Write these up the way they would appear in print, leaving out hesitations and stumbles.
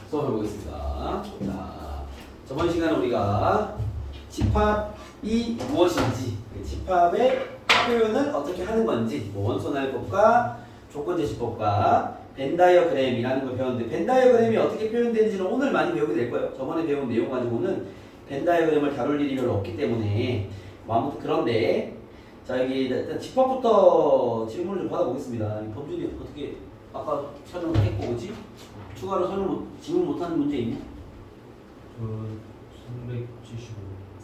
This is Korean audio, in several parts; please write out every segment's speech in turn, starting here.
수업해 보겠습니다. 자, 저번 시간에 우리가 집합이 무엇인지, 집합의 표현을 어떻게 하는 건지, 뭐 원소날법과 조건제시법과 벤다이어그램이라는 걸 배웠는데, 벤다이어그램이 어떻게 표현되는지는 오늘 많이 배우게 될 거예요. 저번에 배운 내용 가지고는 벤다이어그램을 다룰 일이 별로 없기 때문에, 뭐 아무튼 그런데, 자, 여기 일단 집합부터 질문을 좀 받아보겠습니다. 범준이 어떻게 아까 설명 다 했고, 그지? 추가로 질문 못하는 문제 있니? 저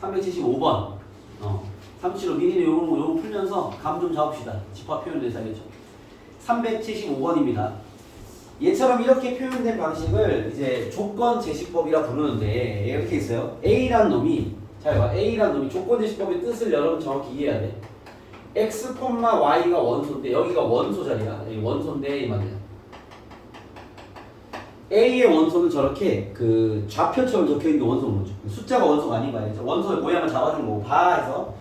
375. 375번. 375 미니는 요거 풀면서 감 좀 잡읍시다. 집합 표현에 대해서 알겠죠? 375번입니다. 얘처럼 이렇게 표현된 방식을 이제 조건 제시법이라 부르는데 이렇게 있어요. A란 놈이 잘 봐. A란 놈이 조건 제시법의 뜻을 여러분 정확히 이해해야 돼. X, Y가 원소인데 여기가 원소 자리야. 여기 원소인데 이 말이야. A의 원소는 저렇게 그 좌표처럼 적혀있는 게 원소인 거죠. 숫자가 원소가 아닌 거예요. 원소의 모양을 잡아준 거고 바 해서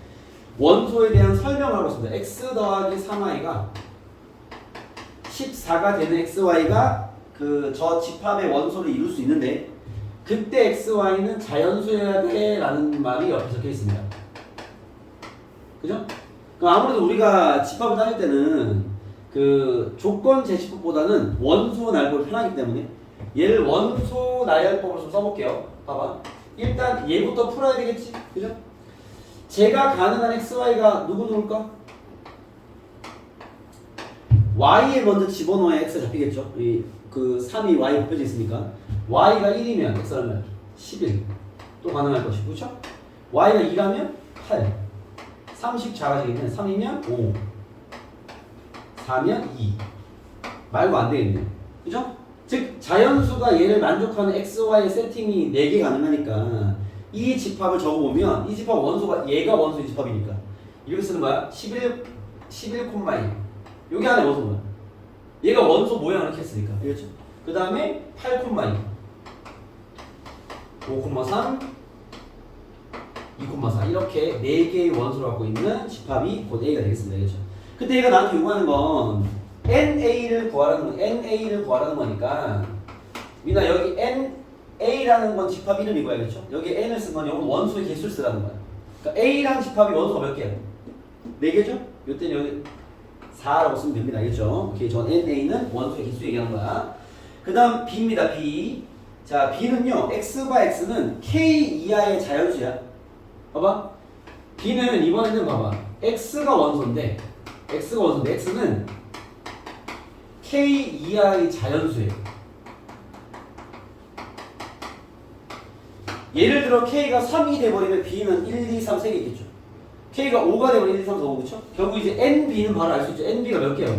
원소에 대한 설명을 하고 있습니다. X 더하기 3Y가 14가 되는 XY가 그 저 집합의 원소를 이룰 수 있는데 그때 XY는 자연수여야 돼 라는 말이 옆에 적혀 있습니다. 그죠? 그럼 아무래도 우리가 집합을 따질 때는 그 조건 제시법보다는 원소 날법이 편하기 때문에 얘를 원소 나열법으로 좀 써볼게요. 봐봐. 일단 얘부터 풀어야 되겠지? 그죠? 제가 가능한 XY가 누굴까? Y에 먼저 집어넣어야 X가 잡히겠죠? 그 3이 Y 곱해져 있으니까 Y가 1이면 X가 얼마야? 11. 또 가능할 것이고, 그렇죠? Y가 2라면 8. 34가 되겠네. 3이면 5. 4면 2. 말고 안 되겠네. 그죠? 즉 자연수가 얘를 만족하는 XY의 세팅이 4개 가능하니까 이 집합을 적어보면 이 집합 원소가 얘가 원소의 집합이니까 이렇게 쓰는 거야. 11, 11,2 여기 안에 원소 뭐야? 얘가 원소 모양을 이렇게 했으니까 알겠죠? 그 다음에 8,2 5,3 2,4 이렇게 4개의 원소를 갖고 있는 집합이 곧 A가 되겠습니다. 알겠죠? 근데 얘가 나한테 요구하는 건 NA를 구하라는 거니까 민아 여기 NA라는 건 집합 이름이고 알겠죠? 여기 N을 쓴 건 여기 원소의 개수를 쓰라는 거야. 그러니까 A랑 집합이 원소가 몇 개야? 4개죠? 요때는 여기 4라고 쓰면 됩니다. 알겠죠? 오케이, 전 NA는 원소의 개수 얘기하는 거야. 그 다음 B입니다. B. 자, B는요, X바 X는 K 이하의 자연수야. 봐봐. B는 이번에는 봐봐. X가 원소인데 X는 K 이하의 자연수예요. 예를 들어 K가 3이 돼버리면 B는 1, 2, 3, 3개 있겠죠. K가 5가 되면 1, 2, 3, 4, 5, 그쵸? 결국 이제 NB는 바로 알 수 있죠. NB가 몇 개야?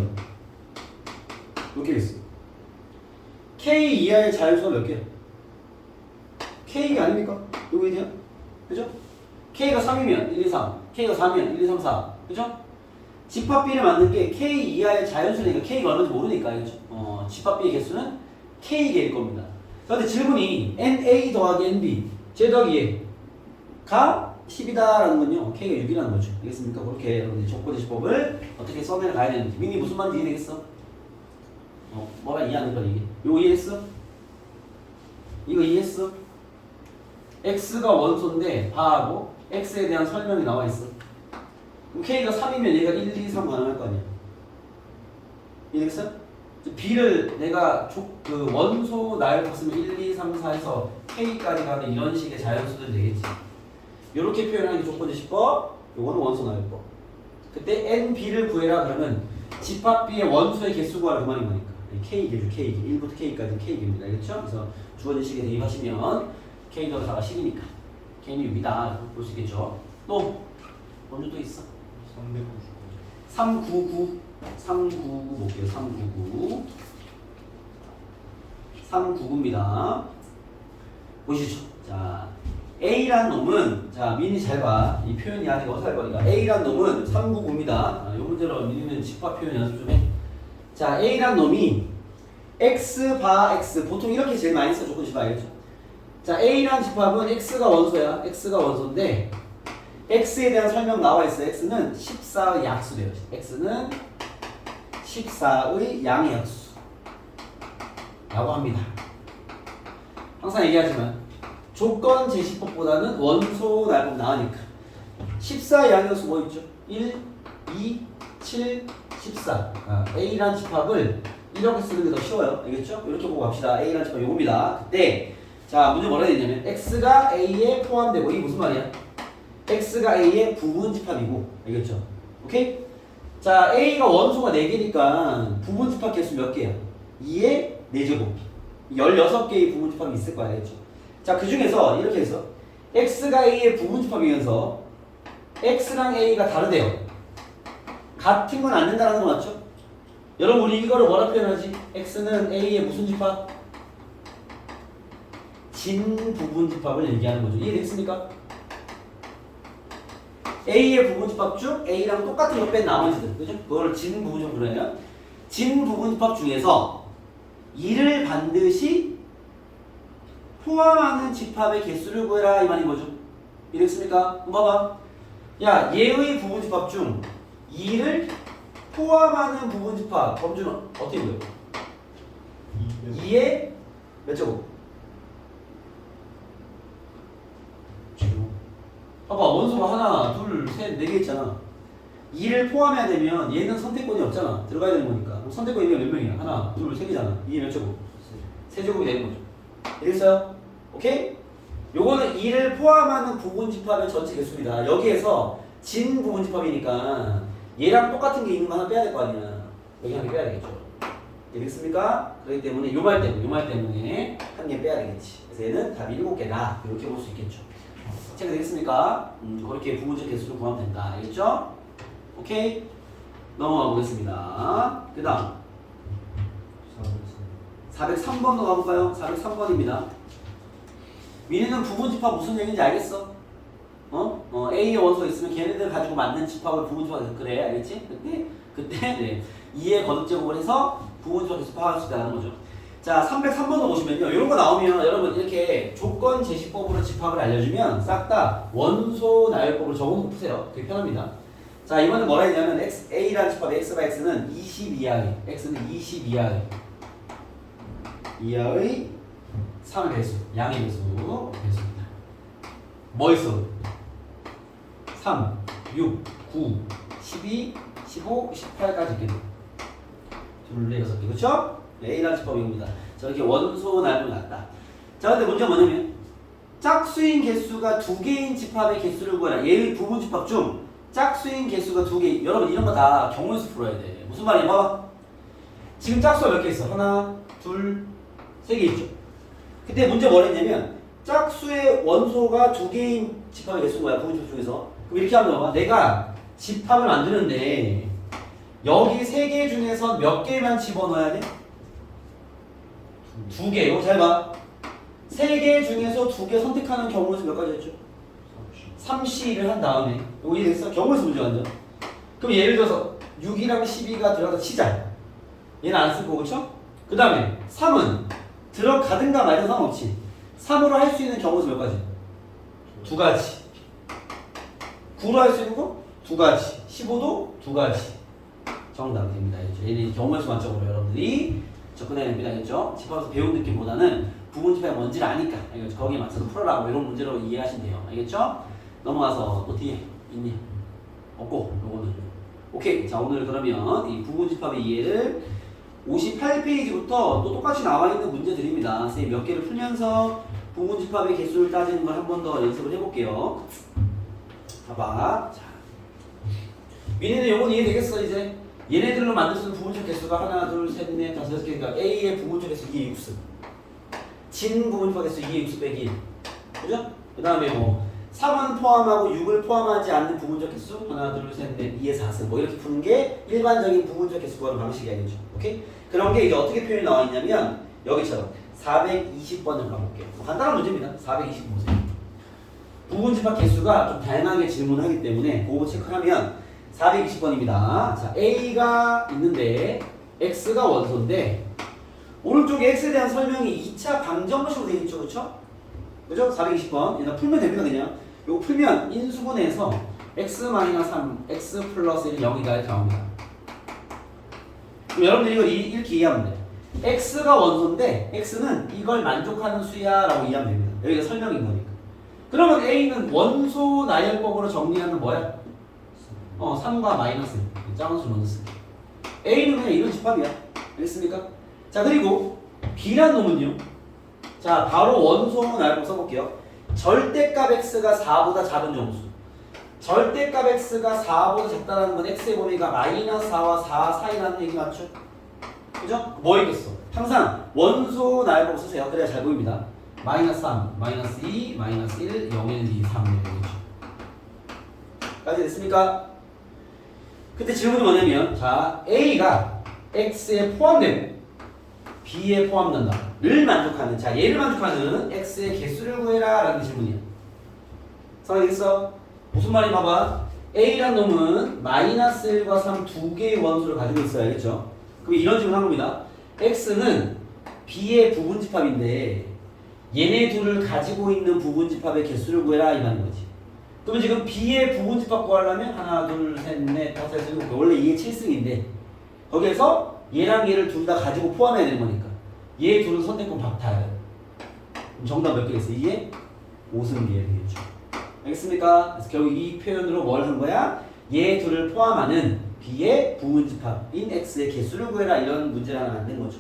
몇 개 있어? K 이하의 자연수가 몇 개야? K가 아닙니까? 요거 있네요? 그죠? K가 3이면 1, 2, 3, K가 4면 1, 2, 3, 4, 그죠? 집합 B를 만든 게 K 이하의 자연수니까 K가 얼마인지 모르니까, 그죠? 집합 B의 개수는 K개일 겁니다. 그런데 질문이 NA 더하기 NB, 제 더하기 얘가 10이다라는 건요, K가 6이라는 거죠. 알겠습니까? 그렇게 여러분들 조건제시법을 어떻게 써내 가야 되는지. 민이 무슨 말인지 이해되겠어? 뭐가 이해하는 거야, 이게? 이거 이해했어? 이거 이해했어? X가 원소인데, 바하고 X에 대한 설명이 나와 있어. 그럼 K가 3이면 얘가 1, 2, 3 가능할 거 아니야? 이해됐어? B를 내가 그 원소 나열법 쓰면 1, 2, 3, 4에서 K까지 가는 이런 식의 자연수들이 되겠지. 이렇게 표현하는 게 조건제시법, 요거는 원소 나열법. 그때 NB를 구해라 그러면 집합 B의 원소의 개수 구하라 그 말인 거니까. K개죠, K개. 1부터 K까지는 K개입니다. 알겠죠? 그래서 주어진 식에 대입하시면 K 더하기 4가 10이니까 K는 6이다. 볼 수 있겠죠? 또 먼저 또 있어. 399 볼게요. 399입니다. 보시죠. 자, A란 놈은, 자, 민이 잘 봐. 이 표현이 아직 어색할 거니까. A란 놈은 399입니다. 이 문제로 민이는 집합 표현 연습 좀 해. 자, A란 놈이 X 바 X, 보통 이렇게 제일 많이 써. 조건식 알겠죠? 자, A란 집합은 X가 원소야. X가 원소인데 X에 대한 설명 나와 있어요. X는 14의 약수래요. X는 14의 양의 약수 라고 합니다. 항상 얘기하지만 조건 제시법보다는 원소 날법 나으니까 14 이항수 뭐 있죠? 1, 2, 7, 14 A란 집합을 이렇게 쓰는 게 더 쉬워요. 알겠죠? 이렇게 보고 갑시다. A란 집합 요겁니다. 그때 자 문제 뭐라 되냐면 X가 A에 포함되고 이게 무슨 말이야? X가 A의 부분 집합이고 알겠죠? 오케이? 자 A가 원소가 4개니까 부분 집합 개수 몇 개야? 2의 4제곱 16개의 부분 집합이 있을 거야. 알겠죠? 자 그 중에서 이렇게 해서 X가 A의 부분 집합이면서 X랑 A가 다르대요. 같은 건 안 된다는 거 맞죠? 여러분 우리 이거를 뭐라 표현하지? X는 A의 무슨 집합? 진 부분 집합을 얘기하는 거죠. 이해됐습니까? A의 부분 집합 중 A랑 똑같은 거 뺀 나머지들, 그죠? 그걸 진 부분 집합 그래요. 진 부분 집합 중에서 이를 반드시 포함하는 집합의 개수를 구해라 이 말인 거죠. 이해됐습니까? 한번 봐봐. 야, 얘의 부분 집합 중 2를 포함하는 부분 집합 범주는 어떻게 보여? 2의 몇 제곱? 봐봐, 원소가 하나, 둘, 셋, 네 개 있잖아. 2를 포함해야 되면 얘는 선택권이 없잖아. 들어가야 되는 거니까. 그럼 선택권이 몇 명이야? 하나, 둘, 세 개잖아. 2의 몇 제곱? 세 제곱이 되는 거죠. 알겠어요? 오케이? 요거는 2를 포함하는 부분 집합의 전체 개수입니다. 여기에서 진 부분 집합이니까 얘랑 똑같은 게 있는 거 하나 빼야 될 거 아니야. 여기 한 개 빼야 되겠죠. 되겠습니까? 그렇기 때문에 요 말 때문에 한 개 빼야 되겠지. 그래서 얘는 답이 7개다. 이렇게 볼 수 있겠죠. 체크되겠습니까? 그렇게 부분적 개수를 구하면 된다. 알겠죠? 오케이? 넘어가 보겠습니다. 그 다음 403번도 가볼까요? 403번입니다. 민희는 부분 집합 무슨 얘기인지 알겠어? A의 원소 있으면 걔네들 가지고 맞는 집합을 부분 집합에서 그래. 알겠지? 그때 네. 2의 거듭제곱을 해서 부분 집합에서 파악할 수 있다는 거죠. 자, 303번도 보시면요. 이런 거 나오면 여러분 이렇게 조건 제시법으로 집합을 알려주면 싹 다 원소 나열법으로 적어놓고 푸세요. 되게 편합니다. 자, 이번에 뭐라 했냐면 A라는 집합 X가 X는 20 이하의 X는 20 이하의 3의 배수, 양의 배수입니다. 뭐 있어? 3, 6, 9, 12, 15, 18까지 있게 돼. 둘, 넷, 6개. 그렇죠? A라는 집합입니다. 저렇게 원소 나열법이 났다. 자, 근데 문제가 뭐냐면 짝수인 개수가 2개인 집합의 개수를 구해라. 얘의 부분 집합 중 짝수인 개수가 2개. 여러분 이런 거 다 경우에서 풀어야 돼. 무슨 말이야? 봐봐. 지금 짝수가 몇 개 있어? 하나, 둘, 3개 있죠. 그때 문제 뭐랬냐면 짝수의 원소가 2개인 집합의 개수인 거야. 부분 집합 중에서. 그럼 이렇게 하면 봐봐. 내가 집합을 만드는데 여기 3개 중에서 몇 개만 집어넣어야 돼? 2개. 이거 잘 봐. 3개 중에서 2개 선택하는 경우에서 몇 가지 했죠? 3C를 한 다음에 이거 이해됐어? 경우에서 문제 완전. 그럼 예를 들어서 6이랑 12가 들어가서 치자. 얘는 안 쓸 거고, 그쵸? 그 다음에 3은 들어가든가 말든 상관없지. 3으로 할 수 있는 경우에서 몇 가지? 2가지. 9로 할 수 있는 거? 2가지. 15도 2가지. 정답이 됩니다. 얘는 경우에서 관점으로 여러분들이 접근해야 됩니다. 알겠죠? 집합에서 배운 느낌보다는 부분 집합이 뭔지를 아니까 알겠죠? 거기에 맞춰서 풀어라고 이런 문제로 이해하시면 돼요. 알겠죠? 넘어가서 또 뒤에 있니? 없고 요거는 오케이. 자, 오늘 그러면 이 부분 집합의 이해를 58페이지부터 또 똑같이 나와 있는 문제들입니다. 선생님 몇 개를 풀면서 부분 집합의 개수를 따지는 걸 한 번 더 연습을 해볼게요. 봐봐. 자, 민희는 요건 이해되겠어 이제? 얘네들로 만들 수 있는 부분적 개수가 하나, 둘, 셋, 넷, 다섯, 여섯 개니까 A의 부분적 개수 2의 6승. 진 부분적 개수 2의 6승 빼기 1. 그죠? 그 다음에 뭐 3은 포함하고 6을 포함하지 않는 부분적 개수 하나, 둘, 셋, 넷, 2의 4승. 뭐 이렇게 푸는 게 일반적인 부분적 개수 구하는 방식이 아니죠. 오케이? 그런 게 이제 어떻게 표현이 나와 있냐면 여기처럼 420번을 가볼게요. 간단한 문제입니다. 420번 보세요. 부분 집합 개수가 좀 다양하게 질문하기 때문에 그거 체크하면 420번입니다. 자, A가 있는데 X가 원소인데 오른쪽에 X에 대한 설명이 2차 방정식으로 되어 있죠. 그렇죠? 그죠? 420번. 얘는 풀면 됩니다. 그냥. 이거 풀면 인수분해해서 X-3, X 플러스 1은 0이다 이렇게 나옵니다. 그럼 여러분들 이걸 이렇게 이해하면 돼. x가 원소인데 x는 이걸 만족하는 수야 라고 이해하면 됩니다. 여기가 설명인 거니까. 그러면 a는 원소 나열법으로 정리하면 뭐야? 3과 마이너스 작은 수 넣었어. a는 그냥 이런 집합이야. 알겠습니까? 자, 그리고 b란 놈은요. 자, 바로 원소 나열법 써볼게요. 절대값 x가 4보다 작은 정수. 절대값 x가 4보다 작다는 건 x의 범위가 마이너스 4와 4 사이라는 얘기 맞죠? 그죠? 뭐이겠어? 항상 원소 나열법 쓰세요. 그래야 잘 보입니다. 마이너스 3, 마이너스 2, 마이너스 1, 0, 1, 2, 3 이렇게 되죠. 까지 됐습니까? 그때 질문이 뭐냐면, 자, A가 X에 포함되고 B에 포함된다를 만족하는, 자, 얘를 만족하는 X의 개수를 구해라 라는 질문이야. 성하겠어? 무슨 말이 봐봐. A란 놈은 마이너스 1과 3 두 개의 원소를 가지고 있어야겠죠? 그럼 이런 질문 한 겁니다. X는 B의 부분집합인데 얘네 둘을 가지고 있는 부분집합의 개수를 구해라 이 말인 거지. 그러면 지금 B의 부분집합 구하려면 하나, 둘, 셋, 넷, 다섯, 여섯, 일곱 개. 원래 얘 7승인데 거기에서 얘랑 얘를 둘 다 가지고 포함해야 되는 거니까 얘 둘은 선택권 박탈. 그럼 정답 몇 개겠어? 이게 5승 개 되겠죠. 알겠습니까? 그래서 결국 이 표현으로 뭘 한 거야? 얘 둘을 포함하는 B의 부분집합인 X의 개수를 구해라 이런 문제를 하나 만든 거죠.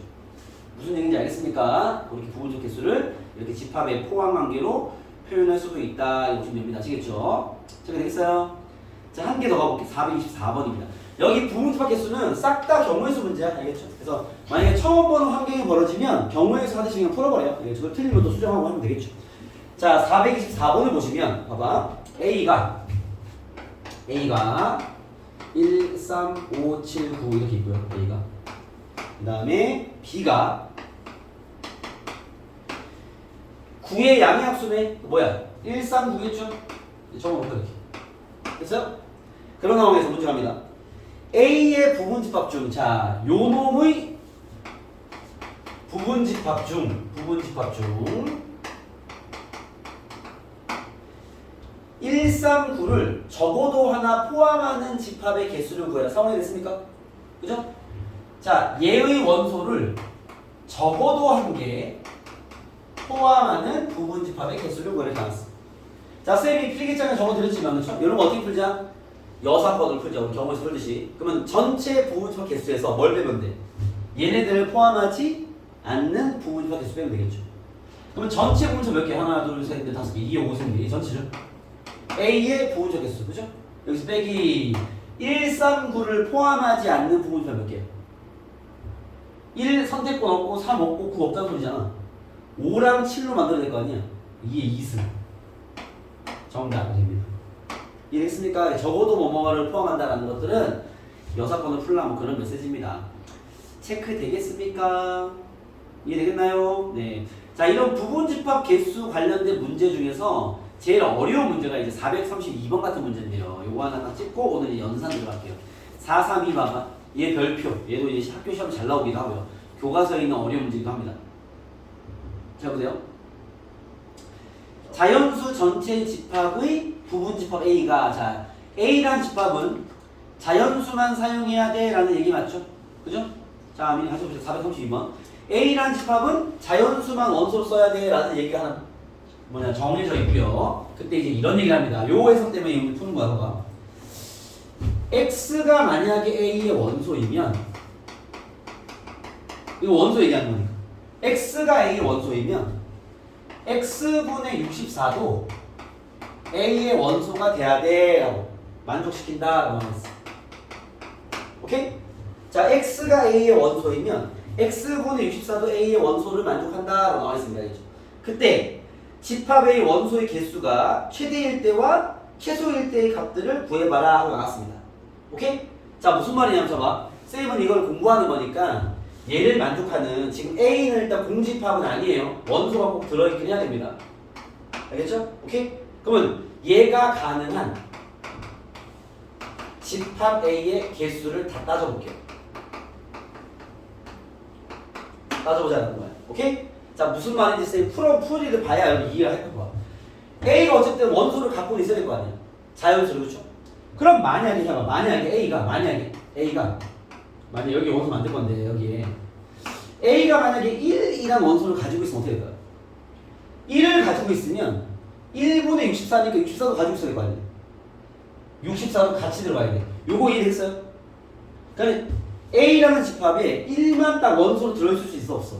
무슨 얘기인지 알겠습니까? 그렇게 부분적 개수를 이렇게 집합의 포함 관계로 표현할 수도 있다. 이거 보시면 됩니다. 아시겠죠? 자, 되겠어요? 자, 한 개 더 가볼게요. 424번입니다. 여기 부분집합 개수는 싹 다 경우의 수 문제야. 알겠죠? 그래서 만약에 처음 보는 환경이 벌어지면 경우의 수 하듯이 그냥 풀어버려요. 저걸 틀리면 또 수정하고 하면 되겠죠. 자, 424번을 보시면 봐봐. A가 1, 3, 5, 7, 9 이렇게 있고요. A가. 그 다음에 B가 9의 양의 합수네. 뭐야? 1, 3, 9겠죠? 적어놓고 이렇게. 됐어요? 그런 상황에서 문제 갑니다. A의 부분집합 중, 자, 요 놈의 부분집합 중 1, 3, 9를 적어도 하나 포함하는 집합의 개수를 구해라. 상황이 됐습니까? 그죠? 자, 얘의 원소를 적어도 한 개 포함하는 부분집합의 개수를 구해라. 나왔어. 자, 쌤이 필기장에 적어드렸지만, 그렇죠? 이런 거 어떻게 풀자? 여사건을 풀자. 우리 경우에서 풀듯이. 그러면 전체 부분집합 개수에서 뭘 빼면 돼? 얘네들을 포함하지 않는 부분집합 개수 빼면 되겠죠. 그러면 전체 부분집합 몇 개? 하나, 둘, 셋, 넷, 다섯 개. 2에 5, 6개. 이 전체죠. A의 부분적 개수, 그죠? 여기서 빼기 1, 3, 9를 포함하지 않는 부분집합 몇 개야? 1 선택권 없고 3 없고 9 없다는 소리잖아. 5랑 7로 만들어야 될 거 아니야? 이게 2승. 정답이 됩니다. 이해했습니까? 적어도 뭐뭐를 포함한다라는 것들은 여사건을 풀려면 그런 메시지입니다. 체크되겠습니까? 이해되겠나요? 네. 자, 이런 부분집합 개수 관련된 문제 중에서 제일 어려운 문제가 이제 432번 같은 문제인데요. 요거 하나 딱 찍고 오늘 이제 연산 들어갈게요. 432 봐봐. 얘 별표. 얘도 이제 학교 시험 잘 나오기도 하고요. 교과서에 있는 어려운 문제이기도 합니다. 자, 보세요. 자연수 전체 집합의 부분집합 A가, 자, A란 집합은 자연수만 사용해야 돼 라는 얘기 맞죠? 그죠? 자, 미리 같이 보세요. 432번. A란 집합은 자연수만 원소로 써야 돼 라는 얘기가 하나 정해져 있고요. 그때 이제 이런 얘기를 합니다. 요 해석 때문에 이걸 푸는 거야, 봐봐. X가 만약에 A의 원소이면, 이거 원소 얘기하는 거니까. X가 A의 원소이면 X분의 64도 A의 원소가 돼야 돼 라고 만족시킨다 라고 했어. 오케이? 자, X가 A의 원소이면 X분의 64도 A의 원소를 만족한다 라고 나와있습니다. 그때 집합 A 원소의 개수가 최대일 때와 최소일 때의 값들을 구해봐라 하고 나왔습니다. 오케이? 자, 무슨 말이냐면 봐봐. 쌤은 이걸 공부하는 거니까 얘를 만족하는, 지금 A는 일단 공집합은 아니에요. 원소가 꼭 들어있긴 해야 됩니다. 알겠죠? 오케이? 그러면 얘가 가능한 집합 A의 개수를 다 따져볼게요. 따져보자는 거야. 오케이? 자, 무슨 말인지 쌤 풀이를 봐야 여러분 이해를 할 거야. A가 어쨌든 원소를 갖고 있어야 될 거 아니야. 자연수로, 그렇죠? 그럼 만약에 만약에 A가 만약 여기 원소 만들 건데 여기에 A가 만약에 1이란 원소를 가지고 있으면 어떻게 될까요? 1을 가지고 있으면 1분의 64니까 64도 가지고 있어야 될 거 아니에요. 64도 같이 들어가야 돼. 요거 이해됐어요? 그러니까 A라는 집합에 1만 딱 원소로 들어있을 수 있어 없어?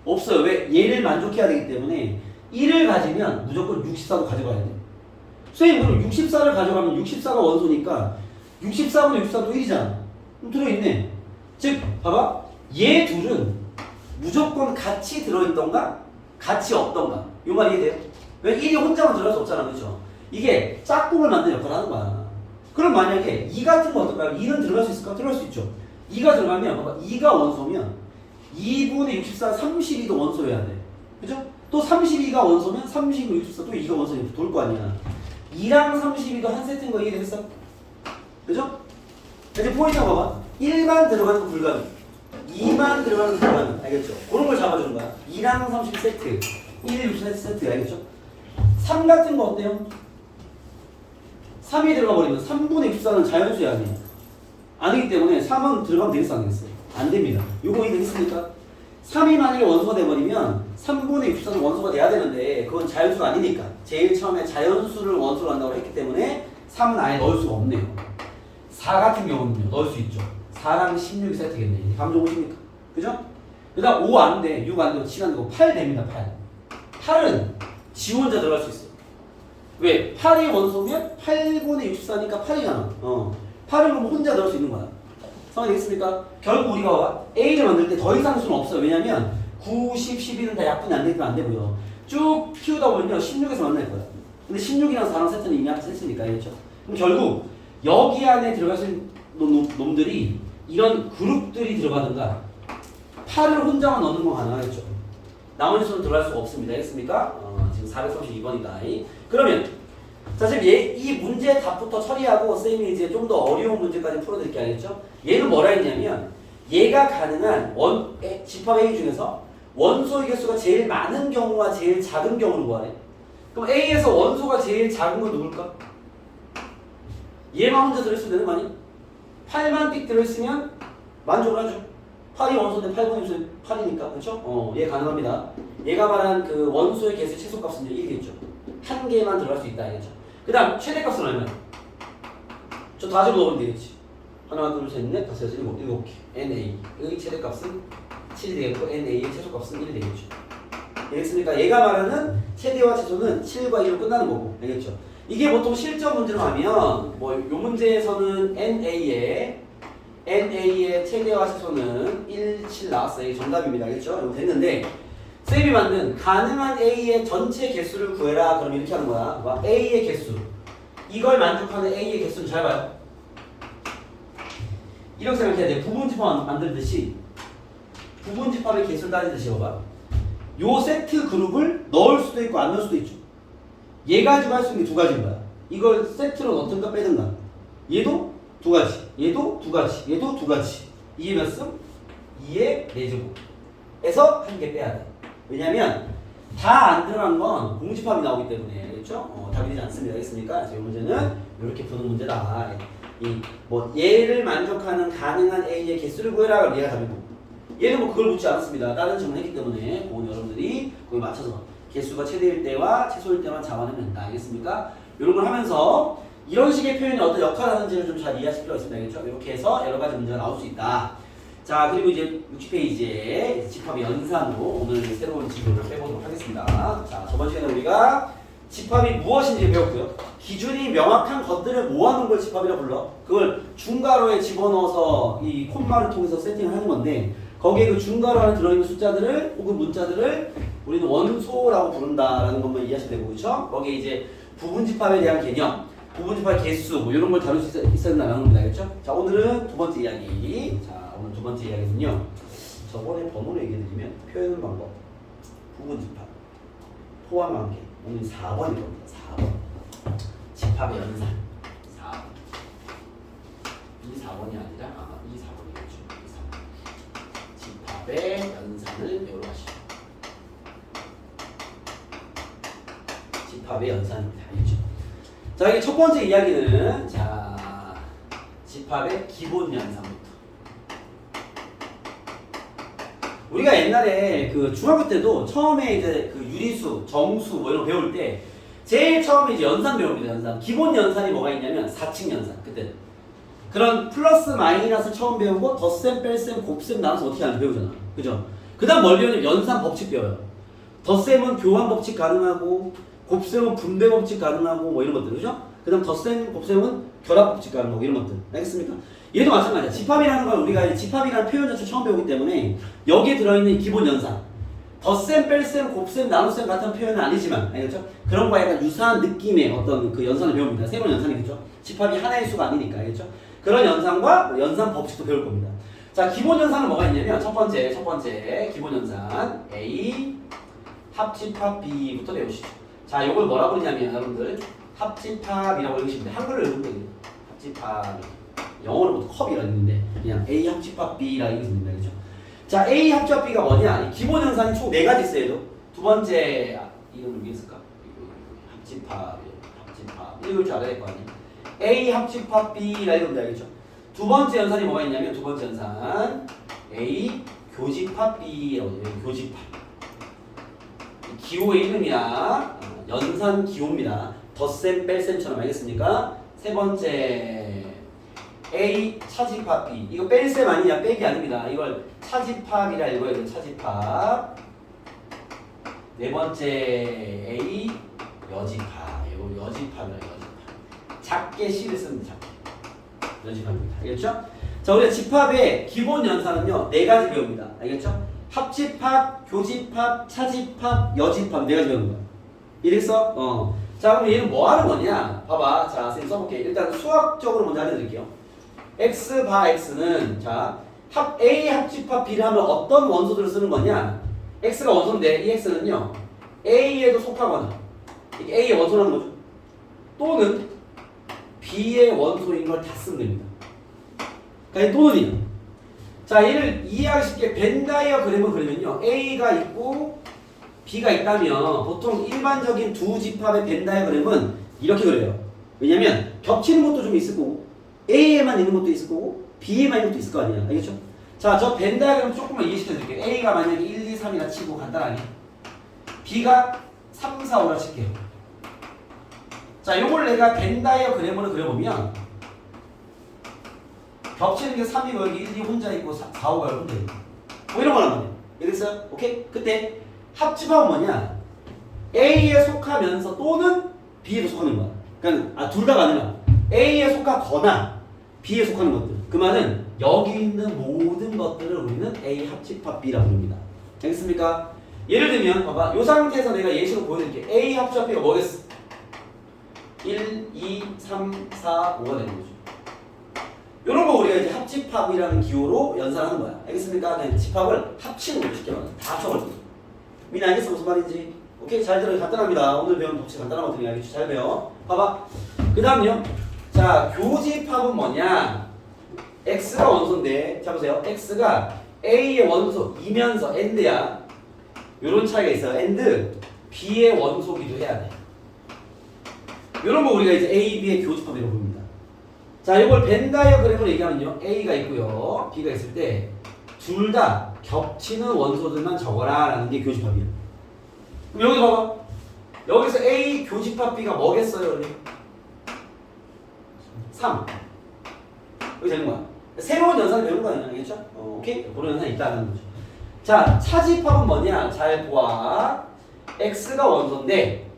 없어요. 왜? 얘를 만족해야 되기 때문에 1을 가지면 무조건 64도 가져가야 돼. 선생님 그럼 64를 가져가면 64가 원소니까 64분의 64도 1이잖아. 그럼 들어있네. 즉 봐봐. 얘 둘은 무조건 같이 들어있던가 같이 없던가. 요 말 이해돼요? 왜 1이 혼자만 들어갈 수 없잖아. 그렇죠? 이게 짝꿍을 만드는 역할을 하는 거야. 그럼 만약에 2 같은 거 어떨까요? 2는 들어갈 수 있을까? 들어갈 수 있죠. 2가 들어가면 봐봐. 2가 원소면 2분의 64, 32도 원소여야 돼. 그죠? 또 32가 원소면 32, 64, 또 2가 원소니까 돌 거 아니야. 2랑 32도 한 세트인 거 이해됐어? 그죠? 이제 포인트 봐봐. 1만 들어가는 거 불가능. 2만 들어가는 거 불가능. 알겠죠? 그런 걸 잡아주는 거야. 2랑 30 세트. 1, 60 세트. 알겠죠? 3 같은 거 어때요? 3이 들어가 버리면 3분의 64는 자연수야 아니에요? 아니기 때문에 3은 들어가면 되겠어 안 되겠어? 안 됩니다. 요거 이해됐습니까? 3이 만약에 원소가 돼버리면 3분의 64는 원소가 돼야 되는데 그건 자연수가 아니니까 제일 처음에 자연수를 원소로 한다고 했기 때문에 3은 아예 넣을 수가 없네요. 4 같은 경우는요 넣을 수 있죠. 4랑 16이 세트겠네. 감정 오십니까? 그죠? 그 다음 5 안 돼, 6 안 되고 7 안 되고 8 됩니다. 8은 지 혼자 들어갈 수 있어요. 왜? 8이 원소면 8분의 64니까 8이잖아. 8을 그럼 혼자 넣을 수 있는 거야. 상황이 되겠습니까? 결국 우리가 봐봐. A를 만들 때 더 이상 수는 없어요. 왜냐면 9, 10, 11은 다 약분이 안 되면 안 되고요. 쭉 키우다 보면요. 16에서 만날 거야. 근데 16이랑 4랑 세트는 이미 앞에서 했으니까. 알겠죠? 그럼 결국 여기 안에 들어가실 놈들이 이런 그룹들이 들어가든가 8을 혼자만 넣는 건 가능하겠죠. 나머지 수는 들어갈 수가 없습니다. 알겠습니까? 지금 432번이다. 그러면 자 지금 이 문제 답부터 처리하고 쌤이 이제 좀 더 어려운 문제까지 풀어드릴게 알겠죠? 얘는 뭐라 했냐면 얘가 가능한 집합 A 중에서 원소의 개수가 제일 많은 경우와 제일 작은 경우를 구하래. 그럼 A에서 원소가 제일 작은 건 누굴까? 얘만 혼자 들어있으면 되는 거 아니? 8만 띡 들어있으면 만족을 하죠. 8이 원소인데 8분의 1 8이니까 그렇죠? 얘 가능합니다. 얘가 말한 그 원소의 개수 최소값은 1이겠죠. 한 개만 들어갈 수 있다 알겠죠? 그 다음 최대값은 얼마야? 저 다시로 넣으면 되겠지. 하나 둘 셋 넷 다섯 여섯 일곱 개. NA의 최대값은 7이 되겠고 NA의 최소값은 1이 되겠죠. 알겠습니까? 얘가 말하는 최대와 최소는 7과 1로 끝나는 거고 알겠죠? 이게 보통 실전 문제로 하면 뭐 요 문제에서는 NA의 최대와 최소는 1, 7 나왔어요. 정답입니다. 알겠죠? 이거 됐는데 쌤이 만든 가능한 A의 전체 개수를 구해라. 그럼 이렇게 하는 거야. 봐. A의 개수. 이걸 만족하는 A의 개수는 잘 봐요. 이렇게 생각해야 돼. 부분집합 만들듯이 부분집합의 개수를 따지듯이 봐봐. 요 세트 그룹을 넣을 수도 있고 안 넣을 수도 있죠. 얘 가지고 할 수 있는 게 두 가지인 거야. 이걸 세트로 넣든가 빼든가. 얘도 두 가지. 얘도 두 가지. 얘도 두 가지. 이게 몇 승? 2의 4제곱에서 한 개 빼야 돼. 왜냐면 다 안 들어간 건 공집합이 나오기 때문에 그렇죠? 답이 되지 않습니다. 알겠습니까? 그래서 이 문제는 이렇게 푸는 문제다. 얘를 만족하는 가능한 A의 개수를 구해라. 그럼 얘가 답이고 얘는 뭐 그걸 묻지 않았습니다. 다른 질문을 했기 때문에 그건 여러분들이 거기에 맞춰서 개수가 최대일 때와 최소일 때만 잡아내면 된다. 알겠습니까? 이런 걸 하면서 이런 식의 표현이 어떤 역할을 하는지를 좀 잘 이해하실 필요가 있습니다. 알겠죠? 이렇게 해서 여러 가지 문제가 나올 수 있다. 자, 그리고 이제 60페이지에 집합의 연산으로 오늘 새로운 지구를 빼보도록 하겠습니다. 자, 저번 시간에 우리가 집합이 무엇인지 배웠고요. 기준이 명확한 것들을 모아놓은 걸 집합이라 불러. 그걸 중괄호에 집어넣어서 이 콤마를 통해서 세팅을 하는 건데 거기에 그 중괄호 안에 들어있는 숫자들을 혹은 문자들을 우리는 원소라고 부른다라는 것만 이해하시면 되고 그렇죠? 거기에 이제 부분집합에 대한 개념, 부분집합 개수 뭐 이런 걸 다룰 수 있어야 된다는 겁니다. 알겠죠? 자, 오늘은 두 번째 이야기. 자, 오늘 두 번째 이야기는요. 저번에 번호를 얘기해드리면 표현 방법, 부분집합, 포함한 게 오늘 4번일 겁니다. 4번. 집합의 연산. 4번. 이 4번이 아니라 이 4번이겠죠. 이 4번. 집합의 연산을 배우러 가시죠. 집합의 연산입니다. 알겠죠? 자, 이게 첫 번째 이야기는 자 집합의 기본 연산부터. 우리가 옛날에 그 중학교 때도 처음에 이제 그 유리수, 정수 뭐 이런 거 배울 때 제일 처음에 이제 연산 배웁니다. 연산. 기본 연산이 뭐가 있냐면 4층 연산. 그때 그런 플러스 마이너스 처음 배우고 덧셈, 뺄셈, 곱셈 나눠서 어떻게 하는지 배우잖아. 그죠? 그 다음 뭘 배우냐면 연산 법칙 배워요. 덧셈은 교환 법칙 가능하고 곱셈은 분배 법칙 가능하고 뭐 이런 것들. 그죠? 그 다음 덧셈, 곱셈은 결합 법칙 가능하고 이런 것들. 알겠습니까? 얘도 마찬가지야. 집합이라는 건 우리가 집합이라는 표현 자체 처음 배우기 때문에 여기에 들어있는 기본 연산 덧셈, 뺄셈, 곱셈, 나눗셈 같은 표현은 아니지만 알겠죠? 그런 거와 약간 유사한 느낌의 어떤 그 연산을 배웁니다. 새로운 연산이겠죠? 집합이 하나의 수가 아니니까 알겠죠? 그런 연산과 연산 법칙도 배울 겁니다. 자, 기본 연산은 뭐가 있냐면 첫 번째 기본 연산 A 합집합 B부터 배우시죠. 자, 이걸 뭐라고 그러냐면 여러분들 합집합이라고 읽으시면 돼요. 한글로 읽으면 돼요. 합집합. 영어로 보통 컵이라고 읽는데 그냥 A 합집합 B라고 읽으면 됩니다. 그죠? 자, A 합집합 B가 뭐냐? 기본 연산이 총 4가지 있어요. 얘도. 두 번째 이름을 왜 쓸까? 합집합 읽을 줄 알아야 될 거 아니에요. A 합집합 B라 읽으면 되겠죠. 두 번째 연산이 뭐가 있냐면 두 번째 연산 A 교집합 B라고 해요. 교집합. 기호의 이름이야. 연산 기호입니다. 덧셈 뺄셈처럼 알겠습니까? 세 번째 A 차집합 B. 이거 뺄셈 아니냐? 빼기 아닙니다. 이걸 차집합이라 읽어야 돼요. 차집합. 네 번째 A 여집합. 이거 여집합이라 여집합. 작게 C를 씁니다. 작게. 여집합입니다. 알겠죠? 자, 우리가 집합의 기본 연산은요 4가지 배웁니다. 알겠죠? 합집합, 교집합, 차집합, 여집합 4가지 배우는 거야. 이랬어? 자, 그럼 얘는 뭐 하는 거냐? 봐봐. 자, 선생님 써볼게. 일단 수학적으로 먼저 알려드릴게요. X 바 X는 자 A 합집합 B를 하면 어떤 원소들을 쓰는 거냐? X가 원소인데 이 X는요 A에도 속하거나 이게 A의 원소라는 거죠. 또는 B의 원소인 걸 다 쓰면 됩니다. 그러니까 또는이요. 자, 얘를 이해하기 쉽게 벤다이어 그램을 그리면요 A가 있고 B가 있다면 보통 일반적인 두 집합의 벤다이어 그램은 이렇게 그려요. 왜냐면 겹치는 것도 좀 있을 거고 A에만 있는 것도 있을 거고 B에만 있는 것도 있을 거 아니에요. 알겠죠? 자, 저 벤 다이어그램 조금만 이해시켜 드릴게요. A가 만약에 1, 2, 3이라 치고 간단하게 B가 3, 4, 5라 칠게요. 자, 요걸 내가 벤 다이어그램으로 그려보면 겹치는 게 3이고 여기 1, 2 혼자 있고 4, 5가 혼자 있고 뭐 이런 거란 말이에요. 이해됐어요? 오케이? 그때 합집합은 뭐냐? A에 속하면서 또는 B에도 속하는 거야. 그러니까 둘 다가 아니라 A에 속하거나 B에 속하는 것들. 그 말은 여기 있는 모든 것들을 우리는 A 합집합 B라고 부릅니다. 알겠습니까? 예를 들면 봐봐. 이 상태에서 내가 예시로 보여드릴게. A 합집합 B가 뭐겠어? 1, 2, 3, 4, 5가 되는 거죠. 이런 거 우리가 이제 합집합이라는 기호로 연산하는 거야. 알겠습니까? 그냥 집합을 합치는 거죠. 쉽게 말해서 다 합쳐버리고. 민아 알겠어? 무슨 말인지? 오케이? 잘 들어. 간단합니다. 오늘 배운 법칙 간단한 것들이 알겠지? 잘 배워. 봐봐. 그 다음요. 자, 교집합은 뭐냐? X가 원소인데, 자 보세요. X가 A의 원소이면서 AND야. 요런 차이가 있어요. AND B의 원소기도 해야 돼. 요런 거 우리가 이제 A, B의 교집합이라고 부릅니다. 자, 이걸 벤 다이어그램으로 얘기하면요. A가 있고요. B가 있을 때 둘 다 겹치는 원소들만 적어라 라는 게 교집합이에요. 그럼 여기 봐봐. 여기서 A 교집합 B가 뭐겠어요? 3. 여기 되는 거야. 새로운 연산을 배우는 거 아니야? 알겠죠? 오케이? 그런 연산이 있다는 거죠. 자, 차집합은 뭐냐? 잘 보아. X가 원소인데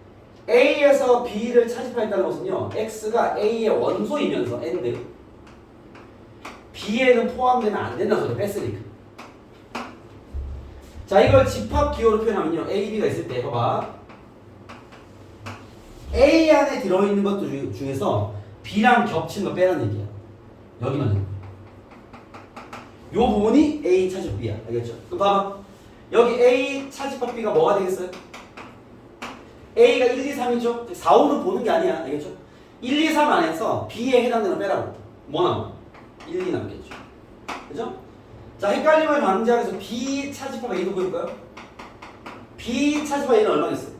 A에서 B를 차집하였다는 것은요. X가 A의 원소이면서 AND B에는 포함되면 안 된다는 소리 뺐으니까. 자, 이걸 집합 기호로 표현하면요. A, B가 있을 때 봐봐. A 안에 들어있는 것들 중에서 B랑 겹친 거 빼라는 얘기야. 여기만 해. 요 부분이 A 차집합 B야. 알겠죠? 그럼 봐봐. 여기 A 차집합 B가 뭐가 되겠어요? A가 1, 2, 3이죠? 4, 5는 보는 게 아니야. 알겠죠? 1, 2, 3 안에서 B에 해당되는 거 빼라고. 뭐 남아? 1, 2 남겠죠. 그죠? 자, 헷갈림을 방지하기 위해서 B 차집합 A도 보일까요? B 차집합 A는 얼마겠어요?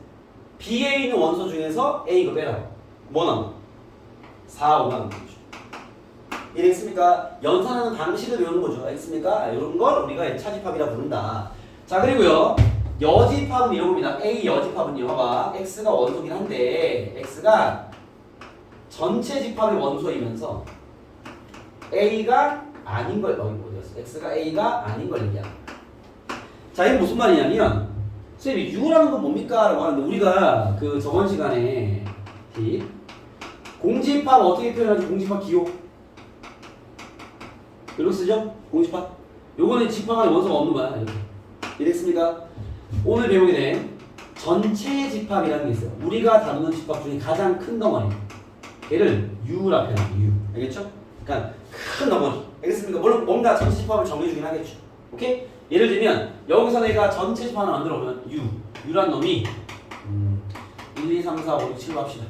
B에 있는 원소 중에서 A 이거 빼라고. 뭐 남아? 4, 5 남는 거죠. 이해했습니까? 연산하는 방식을 배우는 거죠. 알겠습니까? 이런 걸 우리가 차집합이라 부른다. 자, 그리고요. 여집합은 이런 겁니다. A 여집합은요. 봐봐. X가 원소긴 한데 X가 전체 집합의 원소이면서 A가 아닌 걸 어디였어? X가 A가 아닌 걸 얘기하는 거야. 자, 이게 무슨 말이냐면 선생님 U라는 건 뭡니까? 라고 하는데 우리가 그 저번 시간에 공집합 어떻게 표현하지? 공집합 기호 이렇게 쓰죠? 공집합 요거는 집합 안에 원소가 없는 거야. 이렇게 이랬습니까? 오늘 배우게 된 전체 집합이라는 게 있어요. 우리가 다루는 집합 중에 가장 큰 덩어리 얘를 U라 표현해요. U 알겠죠? 그러니까 큰 덩어리 알겠습니까? 물론 뭔가 전체 집합을 정해주긴 하겠죠. 오케이? 예를 들면 여기서 내가 전체 집합을 만들어 보면 U란 놈이 1, 2, 3, 4, 5, 6, 7로 합시다.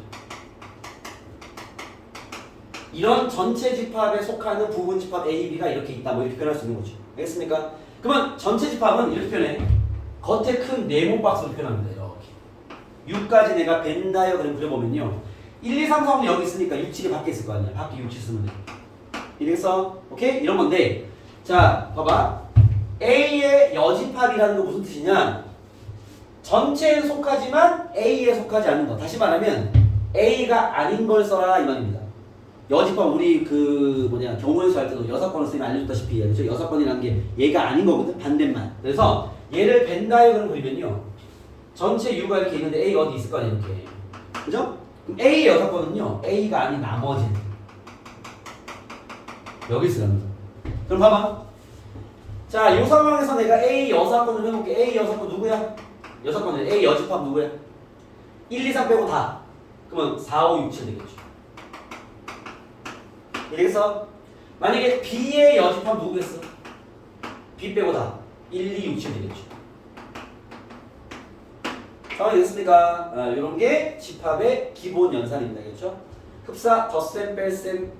이런 전체 집합에 속하는 부분 집합 A, B가 이렇게 있다. 뭐 이렇게 표현할 수 있는 거죠. 알겠습니까? 그러면 전체 집합은 이렇게 표현해. 겉에 큰 네모 박스로 표현합니다. 이렇게 6까지 내가 벤 다이어그램 그려보면요 1, 2, 3, 4는 여기 있으니까 6, 7이 밖에 있을 거 아니야. 밖에 6, 7 쓰면 돼. 이래서 오케이? 이런 건데 자 봐봐 A의 여집합이라는 거 무슨 뜻이냐 전체에 속하지만 A에 속하지 않는 거. 다시 말하면 A가 아닌 걸 써라 이 말입니다. 여집합 우리 그 경우에서 할 때도 여사건을 쓰면 알려줬다시피 그렇죠? 여사건이라는 게 얘가 아닌 거거든. 반대만. 그래서 얘를 벤 다이어그램 그리면요 전체 U가 이렇게 있는데 A 어디 있을 거 아니에요. 이렇게 그죠? 그럼 A의 여사건은요 A가 아닌 나머지는 여기 있으라는 거. 그럼 봐봐 자 이 상황에서 내가 A 여사건을 해볼게. A 여사건 누구야? 여사건은 A 여집합 누구야? 1, 2, 3 빼고 다. 그러면 4, 5, 6, 7 되겠죠. 이래서 만약에 B의 여집합 누구겠어? B 빼고 다 1, 2, 6, 7 되겠죠. 상황이 됐습니까? 이런 게 집합의 기본 연산입니다. 그렇죠? 흡사, 덧셈, 뺄셈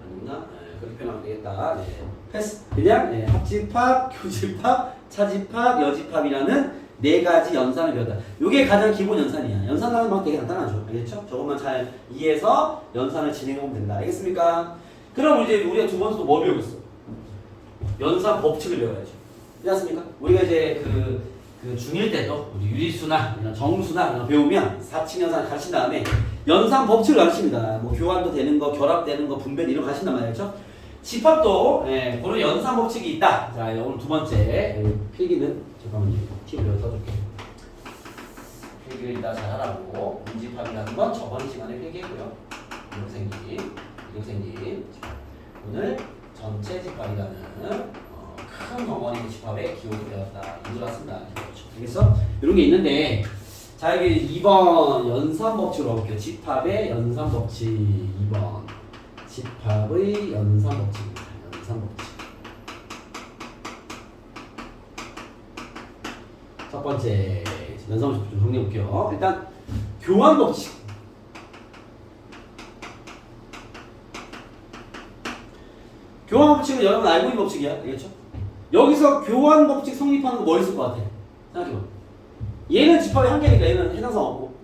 아니구나. 그렇게 표현하면 되겠다. 네. 패스. 그냥 합집합, 교집합, 차집합, 여집합이라는 네 가지 연산을 배웠다. 이게 가장 기본 연산이야. 연산하는 방법 되게 간단하죠. 알겠죠? 저것만 잘 이해해서 연산을 진행해보면 된다. 알겠습니까? 그럼 이제 우리가 두 번째도 뭐 배우고 있어? 연산 법칙을 배워야죠. 그렇지 않습니까? 우리가 이제 그 중1 때도 우리 유리수나 이런 정수나 이런 배우면 4층 연산을 가르친 다음에 연산 법칙을 가르칩니다. 뭐 교환도 되는 거, 결합되는 거, 분배 이런 거 가르친단 말이죠. 집합도 그런 연산 법칙이 있다. 자, 오늘 두 번째 필기는 잠깐만요. 팁을 여기 써줄게. 필기를 이따 잘하라고. 문집합이라는 건 저번 시간에 필기했고요. 이렇게 오늘 전체 집합이라는 큰 덩어리 집합의 기호를 배웠다. 이거라 쓴다. 알겠어? 이런 게 있는데 자 여기 2번 연산법칙으로 가볼게요. 집합의 연산법칙 2번 집합의 연산법칙입니다. 연산법칙 첫 번째 연산법칙 좀 정리해볼게요. 일단 교환법칙 교환법칙은 여러분 알고 있는 법칙이야. 알겠죠? 여기서 교환법칙 성립하는 거 뭐 있을 것 같아? 생각해봐. 얘는 집합의 한계니까 얘는 해당상 없고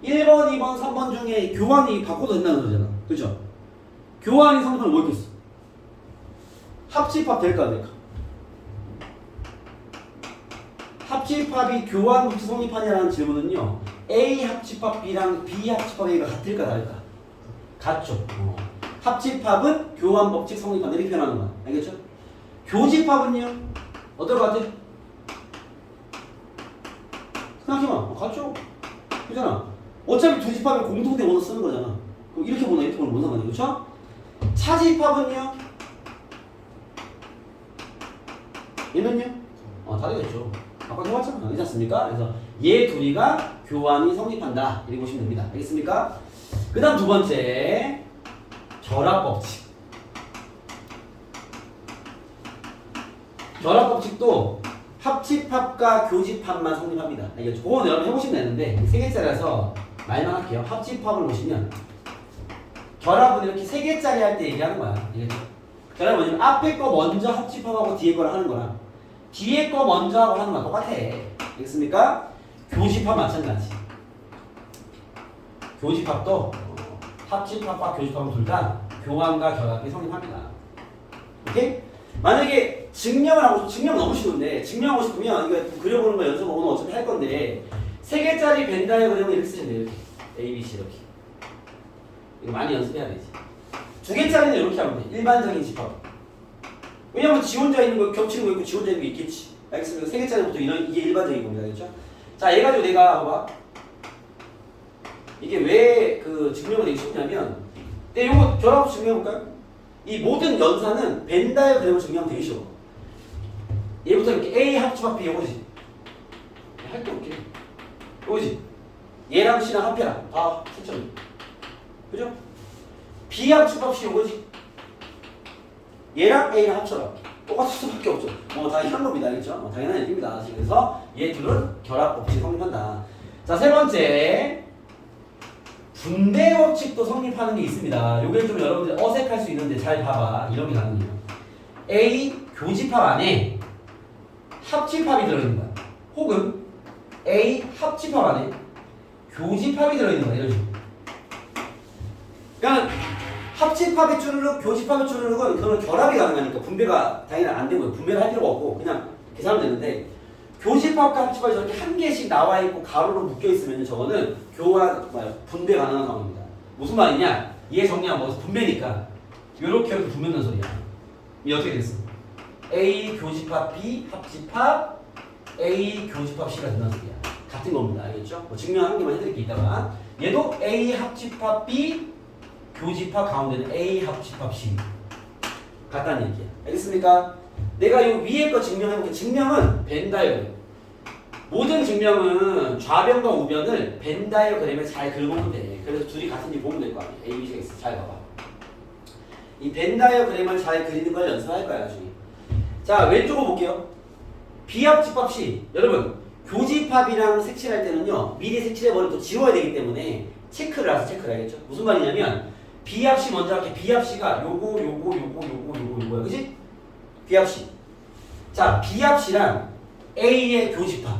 1번, 2번, 3번 중에 교환이 바꿔도 된다는 소리잖아. 그렇죠? 교환이 성립하면 뭐 있겠어? 합집합 될까 안 될까? 합집합이 교환법칙 성립하냐라는 질문은요 A 합집합 B랑 B 합집합 A가 같을까 다를까? 같죠. 합집합은 교환법칙 성립한다 이렇게 표현하는 거야. 알겠죠? 교집합은요? 어떨 것 같아? 생각해봐. 같죠? 그잖아. 어차피 두 집합이 공통된 원어 쓰는 거잖아. 그럼 이렇게 보나 이렇게 보나 뭔 상관이야. 그렇죠? 차집합은요? 얘는요? 다 되겠죠. 아까 해봤잖아. 그렇지 않습니까? 그래서 얘 둘이가 교환이 성립한다. 이렇게 보시면 됩니다. 알겠습니까? 그 다음 두 번째 결합법칙. 결합법칙도 합집합과 교집합만 성립합니다. 알겠죠? 그건 여러분 해보시면 되는데 세 개짜리라서 말만 할게요. 합집합을 보시면 결합은 이렇게 세 개짜리 할 때 얘기하는 거야. 알겠죠? 결합은 뭐냐면 앞에 거 먼저 합집합하고 뒤에 거를 하는 거랑 뒤에 거 먼저 하고 하는 거랑 똑같아. 알겠습니까? 교집합 마찬가지. 교집합도 합집합과 교집합은 둘 다 교환과 결합이 성립합니다. 오케이? 만약에 증명을 하고 증명 너무 쉬운데 증명하고 싶으면 이거 그려보는 거 연습 오늘 어차피 할 건데 3개짜리 벤 다이어그램을 이렇게 쓰시면 돼요. 이렇게 A, B, C 이렇게. 이거 많이 연습해야 되지. 2개짜리는 이렇게 하면 돼. 일반적인 집합. 왜냐면 지 혼자 있는 거 겹치는 거 있고 지 혼자 있는 게 있겠지. 알겠습니까? 3개짜리부터 이게 일반적인 겁니다. 알겠죠? 자, 얘 가지고 내가 봐봐. 이게 왜 그 증명을 되게 쉽냐면 요거 결합 증명해볼까요? 이 모든 연산은 벤 다이어그램을 증명하면 되게 쉬워. 얘부터 이렇게 A 합집합 B 요거지. 할 게 없긴 해. 요거지. 얘랑 C랑 합해라. 다 채점. 그죠? B 합집합 C 요거지. 얘랑 A랑 합쳐라. 똑같을 수밖에 없죠. 다 이런 겁니다. 알겠죠? 당연한 얘기입니다. 그래서 얘 둘은 결합 법칙 성립한다. 자, 세 번째. 분배 법칙도 성립하는 게 있습니다. 요게 좀 여러분들 어색할 수 있는데 잘 봐봐. 이런 게 가능해요. A 교집합 안에 합집합이 들어있는 거야. 혹은 A 합집합 안에 교집합이 들어있는 거야. 이런 식으로. 그러니까 합집합의 쭈르륵, 교집합의 쭈르륵은 그거는 결합이 가능하니까 분배가 당연히 안 되고요. 분배를 할 필요가 없고 그냥 계산하면 되는데 교집합과 합집합이 저렇게 한 개씩 나와 있고 가로로 묶여 있으면 저거는 분배 가능한 상황입니다. 무슨 말이냐? 얘 정리하면 뭐 분배니까 이렇게 분배 넣는 소리야. 이 어떻게 됐어? A 교집합 B 합집합 A 교집합 C가 된다는 소리야. 같은 겁니다. 알겠죠? 증명 한 개만 해드릴게 이따가. 얘도 A 합집합 B 교집합 가운데는 A 합집합 C 같다는 얘기야. 알겠습니까? 내가 요 위에 거 증명해볼게. 증명은 벤 다이어그램. 모든 증명은 좌변과 우변을 벤 다이어그램에 잘 긁으면 돼. 그래서 둘이 같은지 보면 될 거 아니야. A, B, C, X. 잘 봐봐. 이 벤 다이어그램을 잘 그리는 걸 연습할 거야 나중에. 자, 왼쪽으로 볼게요. 비합집합 C. 여러분 교집합이랑 색칠할 때는요 미리 색칠해버리면 또 지워야 되기 때문에 체크를 해서 체크를 해야겠죠. 무슨 말이냐면 비합 C 먼저 할게. 비합 C가 요거야. 그치? 비합 C. 자, 비합 C랑 A의 교집합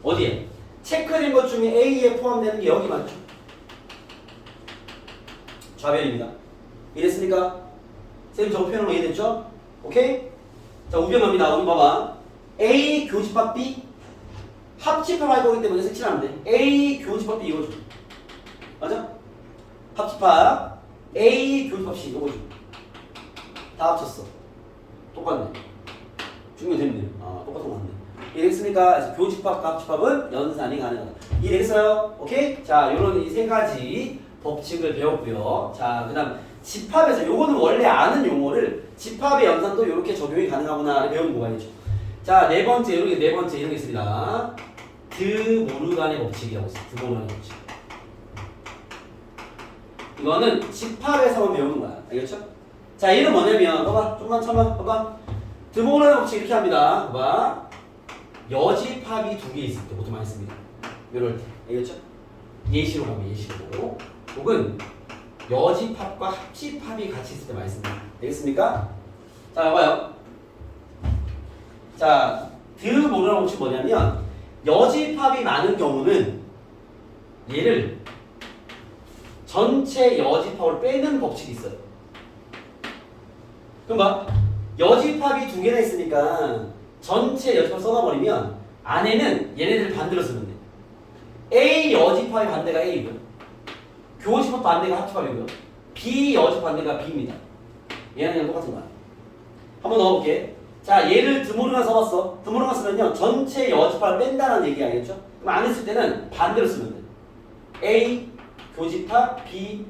어디에? 체크된 것 중에 A에 포함되는 게 여기 맞죠? 좌변입니다. 이랬습니까? 선생님 저거 표현한 거 이해됐죠? 오케이? 자, 우변 갑니다. 우리 봐봐. A 교집합 B 합집합 할 거기 때문에 색칠하면 돼. A 교집합 B 이거죠. 맞아? 합집합 A 교집합 C 이거죠. 다 합쳤어. 똑같네. 증명됐네. 똑같은 거 같네. 이해됐습니까? 그래서 교집합과 합집합은 연산이 가능하다. 이해됐어요? 오케이? 자, 요런 이 세 가지 법칙을 배웠고요. 자, 그 다음 집합에서 요거는 원래 아는 용어를 집합의 연산도 이렇게 적용이 가능하구나를 배우는 거겠죠. 자, 네 번째 이런 게 있습니다. 드모르간의 법칙이라고 있어요. 드모르간의 법칙. 이거는 집합에서만 배우는 거야. 알겠죠? 자, 얘는 뭐냐면 봐봐. 좀만 참아. 봐봐. 드모르간의 법칙 이렇게 합니다. 봐봐. 여집합이 2개 있을 때 보통 많이 씁니다. 이럴 때. 알겠죠? 예시로 가면 예시로. 혹은 여집합과 합집합이 같이 있을 때 많이 씁니다. 되겠습니까? 자, 봐봐요. 자, 드모르간 법칙이 뭐냐면 여집합이 많은 경우는 얘를 전체 여집합을 빼는 법칙이 있어요. 그럼 봐. 여집합이 2개나 있으니까 전체 여집합 써놔버리면 안에는 얘네들 반대로 쓰면 돼. A 여집합의 반대가 A고요. 교집합 반대가 합집합이고요. B 여집합 반대가 B입니다. 얘랑 얘랑 똑같은 거야. 한번 넣어볼게. 자, 얘를 드모르간 써봤어. 드모르간 쓰면요 전체 여집합을 뺀다는 얘기 알겠죠? 그럼 안 했을 때는 반대로 쓰면 돼. A 교집합 B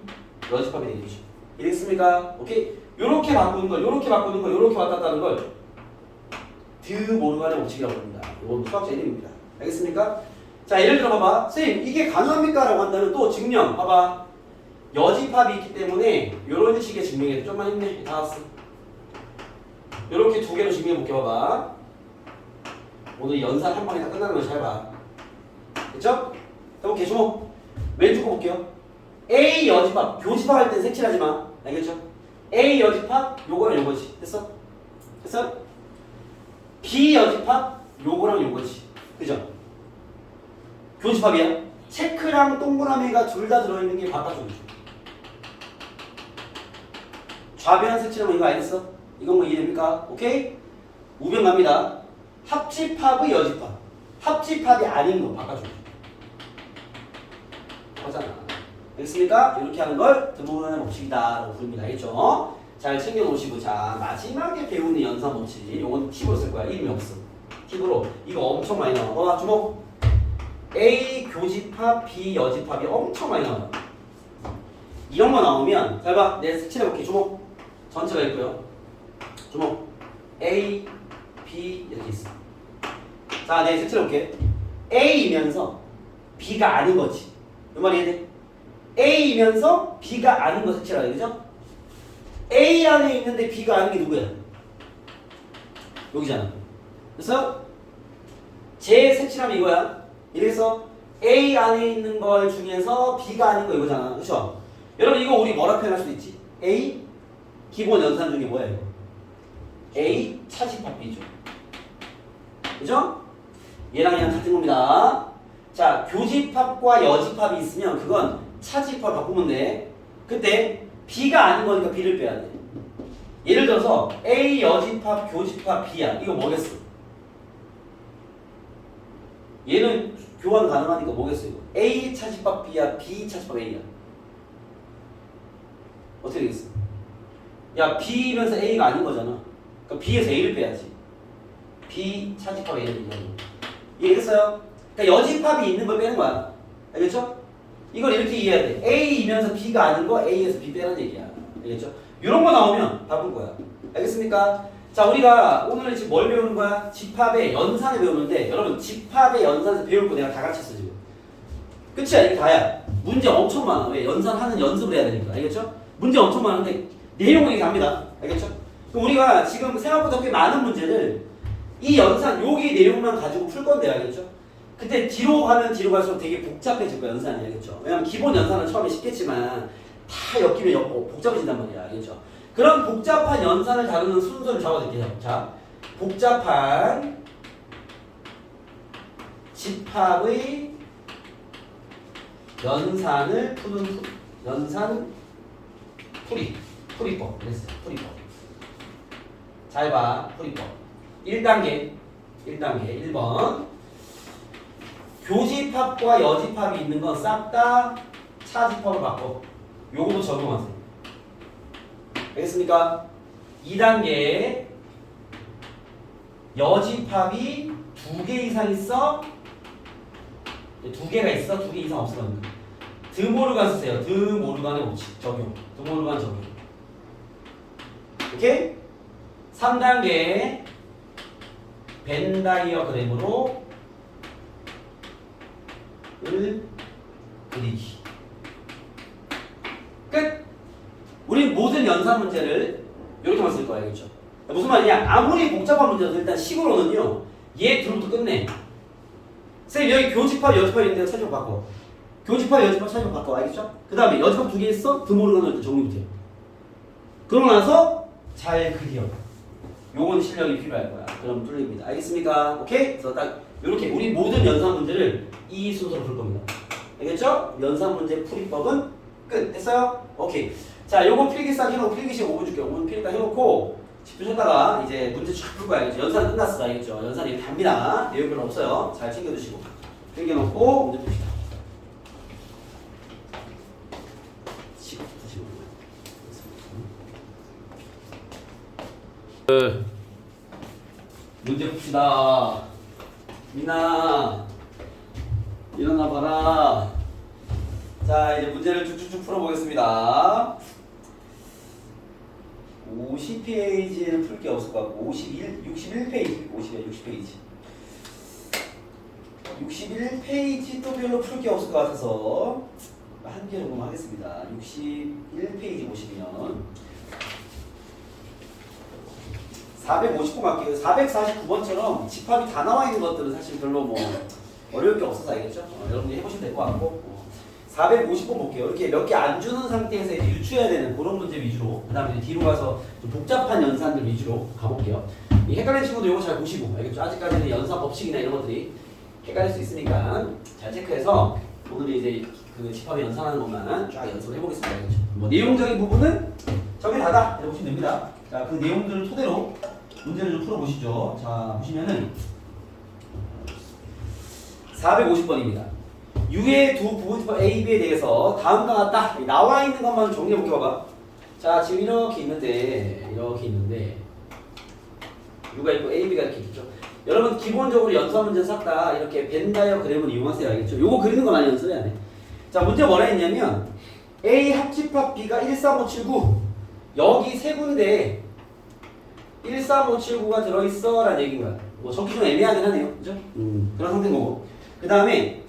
여집합이 되겠죠. 이해됐습니까? 오케이? 요렇게 바꾸는 걸 요렇게 왔다 갔다 하는 걸 드모르간의 법칙이라고 합니다. 이건 수학자 이름입니다. 알겠습니까? 자, 예를 들어 봐봐. 선생님 이게 가능합니까? 라고 한다면 또 증명 봐봐. 여집합이 있기 때문에 요런 식의 증명에 좀만 힘내. 다 왔어. 요렇게 2개로 증명해볼게. 봐봐. 오늘 연산 한 방에 다 끝나는 거 잘 봐. 됐죠? 해볼게. 주목. 왼쪽 거 볼게요. A 여집합 교집합 할 땐 색칠하지 마. 알겠죠? A 여집합 요거랑 요거지. 됐어? 됐어? B 여집합 요거랑 요거지. 그죠? 교집합이야. 체크랑 동그라미가 둘 다 들어있는 게 바깥쪽이죠. 좌변 색칠하면 이거 알겠어? 이건 뭐 이해됩니까? 오케이? 우변 갑니다. 합집합의 여집합. 합집합이 아닌 거 바꿔줘. 하잖아. 알겠습니까? 이렇게 하는 걸 드문의 법칙이다라고 부릅니다. 알겠죠? 잘 챙겨놓으시고 자 마지막에 배우는 연산 법칙 이건 팁으로 쓸 거야. 이름이 없어. 팁으로 이거 엄청 많이 나와. 주목. A 교집합 B 여집합이 엄청 많이 나와요. 이런 거 나오면 잘 봐. 내가 색칠해볼게. 주목. 전체가 있고요. 주목. A, B 이렇게 있어. 자, 내가 색칠해볼게. A이면서 B가 아닌 거지. 이 말이 이해돼? A이면서 B가 아닌 거 색칠하래. 그죠? A 안에 있는데 B가 아닌 게 누구야? 여기잖아. 그래서 제 색칠하면 이거야. 이래서 A 안에 있는 걸 중에서 B가 아닌 거 이거잖아. 그렇죠? 여러분 이거 우리 뭐라 표현할 수도 있지? A 기본 연산 중에 뭐야 이거? A 차집합 B죠. 그죠? 얘랑 얘랑 같은 겁니다. 자, 교집합과 여집합이 있으면 그건 차집합 바꾸면 돼. 그때 B가 아닌 거니까 B를 빼야 돼. 예를 들어서 A 여집합 교집합 B야. 이거 뭐겠어? 얘는 교환 가능하니까 뭐겠어 이거? A 차집합 B야, B 차집합 A야. 어떻게 되겠어? 야, B면서 A가 아닌 거잖아. 그러니까 B에서 A를 빼야지. B 차집합 A를 빼는 거. 이해했어요? 그러니까 여집합이 있는 걸 빼는 거야. 알겠죠? 이걸 이렇게 이해해야 돼. A이면서 B가 아닌 거 A에서 B 빼라는 얘기야. 알겠죠? 이런 거 나오면 바쁜 거야. 알겠습니까? 자, 우리가 오늘 지금 뭘 배우는 거야? 집합의 연산을 배우는데 여러분 집합의 연산에서 배울 거 내가 다 가르쳤어 지금. 끝이야. 이게 다야. 문제 엄청 많아. 왜? 연산하는 연습을 해야 되니까. 알겠죠? 문제 엄청 많은데 내용은 이게 답니다. 알겠죠? 그럼 우리가 지금 생각보다 꽤 많은 문제를 이 연산 여기 내용만 가지고 풀 건데 알겠죠? 그때 뒤로 가면 뒤로 갈수록 되게 복잡해질 거야 연산이. 알겠죠? 왜냐면 기본 연산은 처음에 쉽겠지만 다 엮이면 엮고 복잡해진단 말이야. 알겠죠? 그런 복잡한 연산을 다루는 순서를 적어드릴게요. 자, 복잡한 집합의 연산을 푸는 연산 풀이법. 그랬어요. 풀이법. 잘 봐. 풀이법. 1단계 1번 교집합과 여집합이 있는 건 싹 다 차집합을 바꿔. 요거도 적용하세요. 알겠습니까? 2단계 여집합이 2개 이상 있어? 2개가 있어? 2개 이상 없으면 드모르간 쓰세요. 드모르간의 법칙 적용. 드모르간 적용. 오케이? 3단계 벤 다이어그램으로 을 그리기. 끝! 우리 모든 연산 문제를 이렇게만 쓸 거야. 알겠죠? 무슨 말이냐? 아무리 복잡한 문제도 일단 식으로는요. 얘 들어부터 끝내. 쌤 여기 교집합 여집합 있는데 차집합 바꿔. 교집합 여집합 차집합 바꿔. 알겠죠? 그 다음에 여집합 2개 있어? 드모르간을 일단 정리부터 해. 그러고 나서 잘 그려. 요건 실력이 필요할 거야. 그럼 뚫립니다. 알겠습니까? 오케이? 그래서 딱 이렇게 우리 모든 연산 문제를 이 순서로 풀 겁니다. 알겠죠? 연산 문제 풀이법은 끝. 됐어요? 오케이. 자, 요거 필기 싹 해놓고 필기식 5분 줄게요. 5분 필기 딱 해놓고 집중하다가 이제 문제 쫙 풀 거야. 알겠죠? 연산은 끝났어. 알겠죠? 연산이 이렇게 답니다. 내용 별로 없어요. 잘 챙겨두시고 필기해놓고 문제 풉시다. 문제 풉시다. 미나 일어나 봐라. 자, 이제 문제를 쭉쭉쭉 풀어보겠습니다. 50페이지에는 풀 게 없을 것 같고 61페이지 60페이지 61페이지 또 별로 풀 게 없을 것 같아서 한 개 정도만 하겠습니다. 61페이지 보시면 450번 갈게요. 449번처럼 집합이 다 나와 있는 것들은 사실 별로 뭐 어려울 게 없어서 알겠죠? 여러분이 해보시면 될 것 같고 450번 볼게요. 이렇게 몇 개 안 주는 상태에서 이제 유추해야 되는 그런 문제 위주로 그 다음에 뒤로 가서 좀 복잡한 연산들 위주로 가볼게요. 이 헷갈리는 친구도 이거 잘 보시고 알겠죠? 아직까지는 연산 법칙이나 이런 것들이 헷갈릴 수 있으니까 잘 체크해서 오늘 이제 그 집합에 연산하는 것만 쫙 연습을 해보겠습니다. 알겠죠? 뭐 내용적인 부분은 저게 다다 해보시면 됩니다. 자, 그 내용들을 토대로 문제를 좀 풀어보시죠. 자, 보시면은 450번입니다. U의 두 부분집합 A, B에 대해서 다음과 같다. 나와 있는 것만 정리해볼게 봐봐. 자, 지금 이렇게 있는데 U가 있고 A, B가 이렇게 있죠. 여러분 기본적으로 연습 문제 싹 다 이렇게 벤 다이어그램을 이용하세요. 알겠죠? 요거 그리는 거 많이 연습해야 돼. 자, 문제 뭐라 했냐면 A 합집합 B가 13579 여기 세 군데 13579가 들어있어 라는 얘기인 거야. 뭐 적기 좀 애매하긴 하네요. 그죠? 그런 상태인 거고. 그 다음에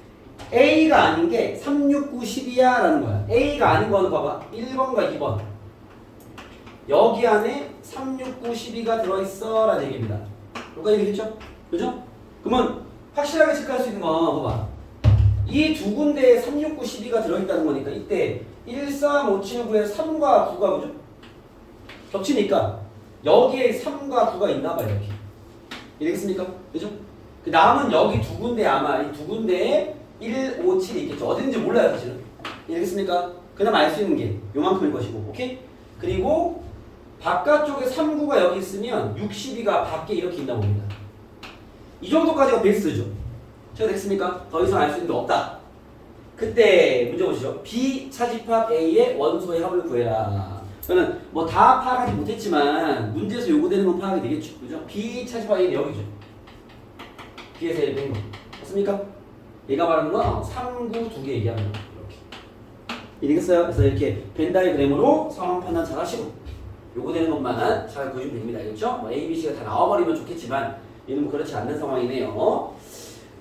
A가 아닌 게 369, 10이야 라는 거야. A가 아닌 거는 봐봐. 1번과 2번. 여기 안에 369, 12가 들어있어 라는 얘기입니다. 여기까지 얘기했죠? 그죠? 그러면 확실하게 체크할 수 있는 건 봐봐. 이 두 군데에 369, 12가 들어있다는 거니까 이때 13579에 3과 9가 그죠? 겹치니까 여기에 3과 9가 있나 봐 이렇게. 이해겠습니까? 그죠? 그 남은 여기 두 군데 아마 이 두 군데에 1, 5, 7이 있겠죠. 어딘지 몰라요 사실은. 이해겠습니까? 그다음 알 수 있는 게 요만큼일 것이고. 오케이? 그리고 바깥쪽에 3, 9가 여기 있으면 6, 12가 밖에 이렇게 있나 봅니다. 이 정도까지가 베이스죠. 제가 됐습니까? 더 이상 알 수 있는 게 없다. 그때 문제 보시죠. B 차집합 A의 원소의 합을 구해라. 저는 뭐 다 파악하지 못했지만 문제에서 요구되는 건 파악이 되겠죠. 그죠? B 차집합 A는 여기죠. B에서 A를 뺀 거. 맞습니까? 얘가 말하는 건 3, 9 두 개 얘기하는 거. 이렇게. 이해겠어요? 그래서 이렇게 벤 다이어그램으로 상황 판단 잘 하시고 요구되는 것만 잘 보여주면 됩니다. 알겠죠? 뭐 A, B, C가 다 나와버리면 좋겠지만 얘는 뭐 그렇지 않는 상황이네요.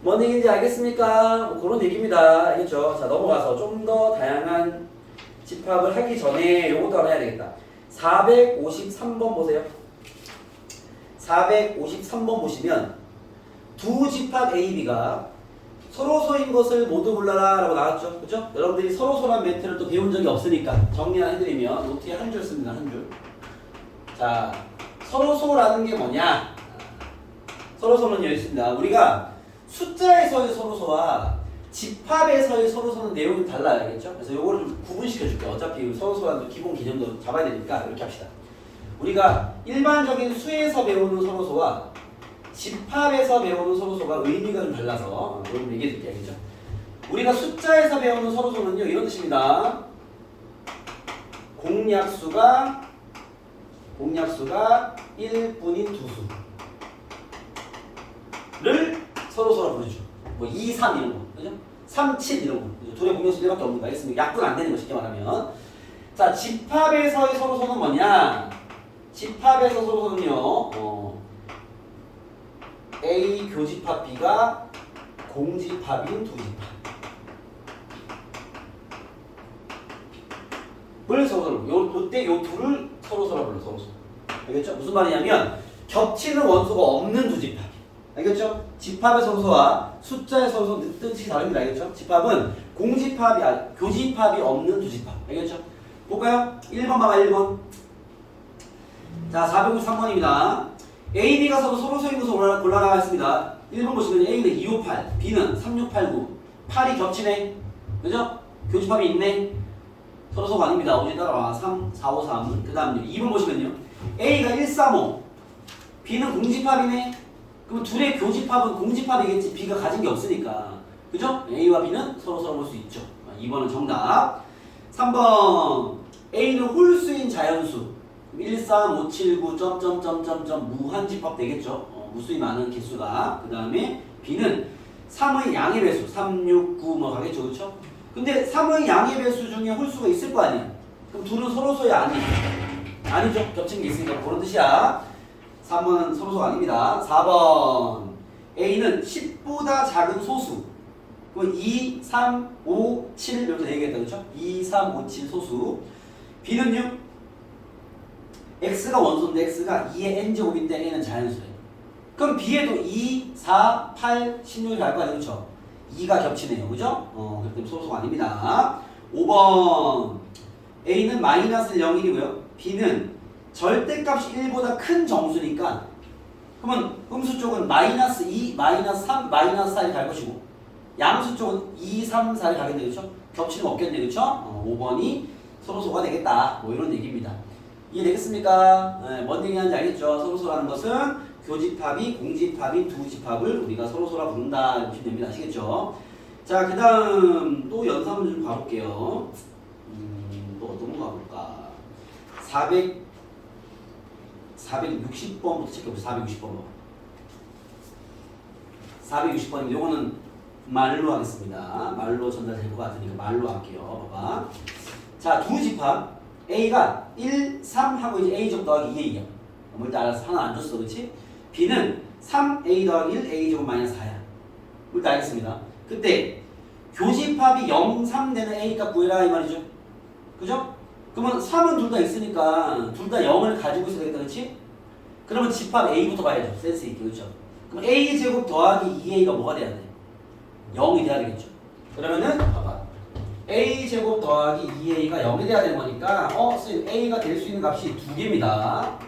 뭔 얘기인지 알겠습니까? 뭐 그런 얘기입니다. 알겠죠? 자, 넘어가서 좀 더 다양한 집합을 하기 전에 요것도 하나 해야 되겠다. 453번 보세요. 453번 보시면 두 집합 A, B가 서로소인 것을 모두 골라라 라고 나왔죠. 그죠? 여러분들이 서로소란 멘트를 또 배운 적이 없으니까 정리를 해드리면 노트에 한 줄 씁니다. 한 줄. 자, 서로소라는 게 뭐냐? 서로소는요 있습니다. 우리가 숫자에서의 서로소와 집합에서의 서로소는 내용이 달라요. 알겠죠? 그래서 요거를 좀 구분시켜 줄게요. 어차피 서로소라는 기본 개념도 잡아야 되니까 이렇게 합시다. 우리가 일반적인 수에서 배우는 서로소와 집합에서 배우는 서로소가 의미가 좀 달라서 여러분 얘기해 드릴게요. 알겠죠? 우리가 숫자에서 배우는 서로소는요 이런 뜻입니다. 공약수가 1뿐인 두수를 서로소라 부르죠. 뭐 2, 3 이런 거, 그죠? 3, 7 이런 거. 둘의 공약수 1밖에 없는 거 알겠습니까? 약분 안 되는 거 쉽게 말하면. 자, 집합에서의 서로소는 뭐냐? 집합에서 서로소는요. A 교집합 B가 공집합인 두집합. 을 서로서로 요때 요 둘을 서로서로 불러 서로서. 알겠죠? 무슨 말이냐면 겹치는 원소가 없는 두 집합. 알겠죠? 집합의 서로서와 숫자의 서로서 뜻이 다릅니다. 알겠죠? 집합은 공집합이 교집합이 없는 두 집합. 알겠죠? 볼까요? 1번 봐봐 1번. 자 453번입니다. A, B가 서로소인 것을 골라라 했습니다. 1번 보시면 A는 258, B는 3689. 8이 겹치네. 그죠? 교집합이 있네. 서로소가 아닙니다. 오지 따라와. 3, 4, 5, 3. 그 다음에 2번 보시면요. A가 135, B는 공집합이네. 그럼 둘의 교집합은 공집합이겠지. B가 가진 게 없으니까. 그죠? A와 B는 서로서로 볼 수 있죠. 2번은 정답. 3번 A는 홀수인 자연수. 1, 3, 5, 7, 9, 무한집합 되겠죠. 무수히 많은 개수가. 그 다음에 B는 3의 양의 배수. 3, 6, 9 뭐 가겠죠. 그렇죠? 근데 3의 양의 배수 중에 홀수가 있을 거 아니에요. 그럼 둘은 서로서야 아니죠. 겹친 게 있으니까 그런 뜻이야. 3번은 서로소가 아닙니다. 4번 A는 10보다 작은 소수. 그럼 2, 3, 5, 7 이렇게 얘기했다. 그렇죠? 2, 3, 5, 7 소수. B는요? X가 원소인데 X가 2의 n제곱인데 A는 자연수예요. 그럼 B에도 2, 4, 8, 16이 갈 거 아니에요. 그렇죠? 2가 겹치네요. 그죠? 그렇기 때문에 소수가 아닙니다. 5번 A는 마이너스 0일이고요. B는 절대값이 1보다 큰 정수니까 그러면 음수 쪽은 마이너스 2, 마이너스 3, 마이너스 4를 갈 것이고 양수 쪽은 2, 3, 4를 가겠네. 그렇죠? 겹치는 거 없겠네. 그렇죠? 5번이 서로소가 되겠다. 뭐 이런 얘기입니다. 이해되겠습니까? 네, 뭔 얘기하는지 알겠죠? 서로서라는 것은 교집합이 공집합인 두 집합을 우리가 서로서라 부른다 이렇게 됩니다. 아시겠죠? 자, 그 다음 또 연산문 좀 가볼게요. 또 어떤 거 가볼까? 460번부터 체크해보세요. 460번. 460번이면 요거는 말로 하겠습니다. 말로 전달될 것 같으니까 말로 할게요. 봐봐. 자, 두 집합 A가 1, 3 하고 이제 A 제곱 더하기 2A야. 뭐 일단 알아서 하나 안 줬어, 그렇지? B는 3A 더하기 1, A 제곱 마이너스 4야. 일단 알겠습니다. 그때 교집합이 0, 3 되는 A 값 구해라 이 말이죠. 그죠? 그러면 3은 둘 다 있으니까 둘 다 0을 가지고 있어야 되겠다, 그렇지? 그러면 집합 A부터 봐야죠. 센스 있게, 그렇죠? 그럼 A 제곱 더하기 2A가 뭐가 돼야 돼? 0이 돼야 되겠죠. 그러면은 봐봐. A 제곱 더하기 2A가 0이 돼야 되는 거니까 쌤 A가 될 수 있는 값이 두 개입니다.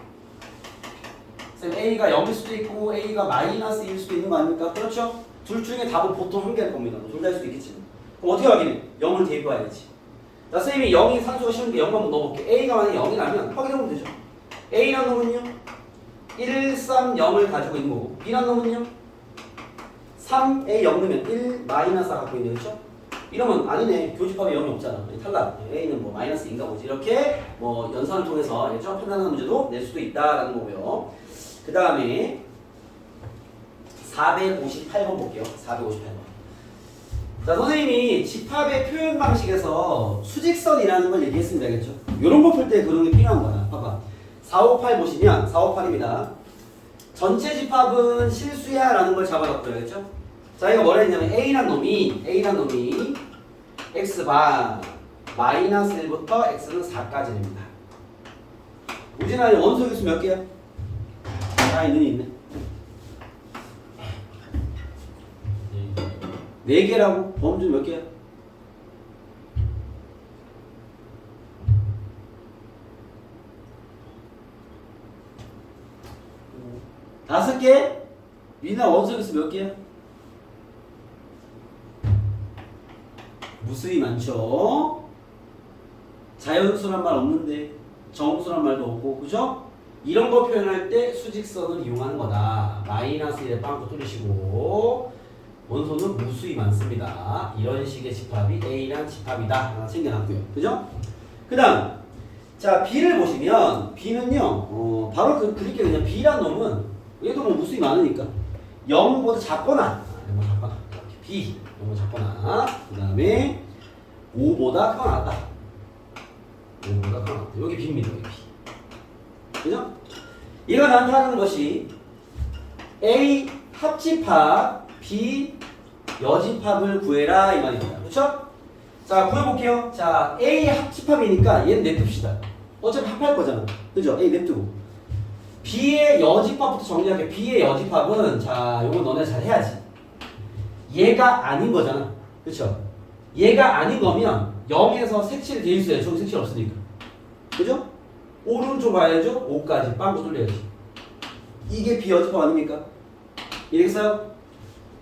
쌤 A가 0일 수도 있고 A가 마이너스 1일 수도 있는 거 아닙니까? 그렇죠? 둘 중에 답은 보통 한 개일 겁니다. 둘 다일 수도 있겠지. 그럼 어떻게 확인해? 0을 대입해야지. 자, 쌤이 0이 산수가 쉬운 게 0만 한번 넣어볼게. A가 만약에 0이라면 확인해보면 되죠. A란 놈은요? 1, 3, 0을 가지고 있는 거고 B란 놈은요? 3A 0 넣으면 1 마이너스 4 갖고 있는 거죠? 이러면 아니네. 교집합에 0이 없잖아. 탈락. A는 뭐 마이너스 2인가 보지. 이렇게 뭐 연산을 통해서 알겠죠? 판단하는 문제도 낼 수도 있다라는 거고요. 그 다음에 458번 볼게요. 458번. 자, 선생님이 집합의 표현 방식에서 수직선이라는 걸 얘기했습니다. 알겠죠? 이런 거 풀 때 그런 게 필요한 거야. 봐봐. 458 보시면 458입니다. 전체 집합은 실수야 라는 걸 잡아놨고요. 알겠죠? 자, 이거 뭐라 했냐면 A란 놈이 X바 마이너스 1부터 X는 4까지입니다. 우진아, 원소 개수 몇 개야? 다 있네. 4개라고? 범주 몇 개야? 다섯 개? 미나 원소 개수 몇 개야? 무수히 많죠? 자연수란 말 없는데 정수란 말도 없고, 그죠? 이런 거 표현할 때 수직선을 이용하는 거다. 마이너스 1에 빵꾸 뚫리시고 원소는 무수히 많습니다. 이런 식의 집합이 A란 집합이다. 하나 챙겨놨고요. 그죠? 그 다음 자, B를 보시면 B는요 바로 그릴게요. 그냥 B란 놈은 얘도 뭐 무수히 많으니까 0보다 작거나 B 0보다 작거나 그 다음에 5보다 크거나 5보다 크거나 여기 B입니다. 여기 B. 그죠? 얘가 나타나는 것이 A 합집합 B 여집합을 구해라 이 말입니다. 그렇죠? 자, 구해볼게요. 자, A 합집합이니까 얘는 냅둡시다. 어차피 합할 거잖아. 그죠? A 냅두고 B의 여집합부터 정리할게. B의 여집합은 자, 요거 너네 잘 해야지. 얘가 아닌 거잖아. 그렇죠? 얘가 아닌 거면 0에서 색칠이 돼 있어요. 저기 색칠 없으니까. 그죠? 오른쪽 봐야죠. 5까지 빵꾸 뚫려야지. 이게 B 여집합 아닙니까? 이해겠어요?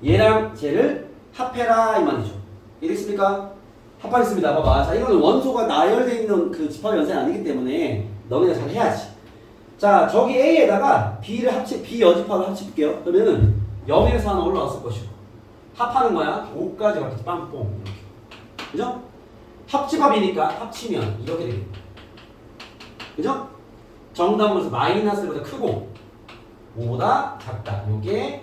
얘랑 쟤를 합해라 이 말이죠. 이해됐습니까? 합하겠습니다. 봐봐. 자, 이거는 원소가 나열되어 있는 그 집합 연산이 아니기 때문에 너네가 잘 해야지. 자, 저기 A에다가 B 여집합을 합칠게요. 그러면은 0에서 하나 올라왔을 것이고 합하는 거야. 5까지 같이 빵뽕 이렇게. 그죠? 합집합이니까 합치면 이렇게 되겠다. 그죠? 정답은 그래서 마이너스보다 크고 5보다 작다. 요게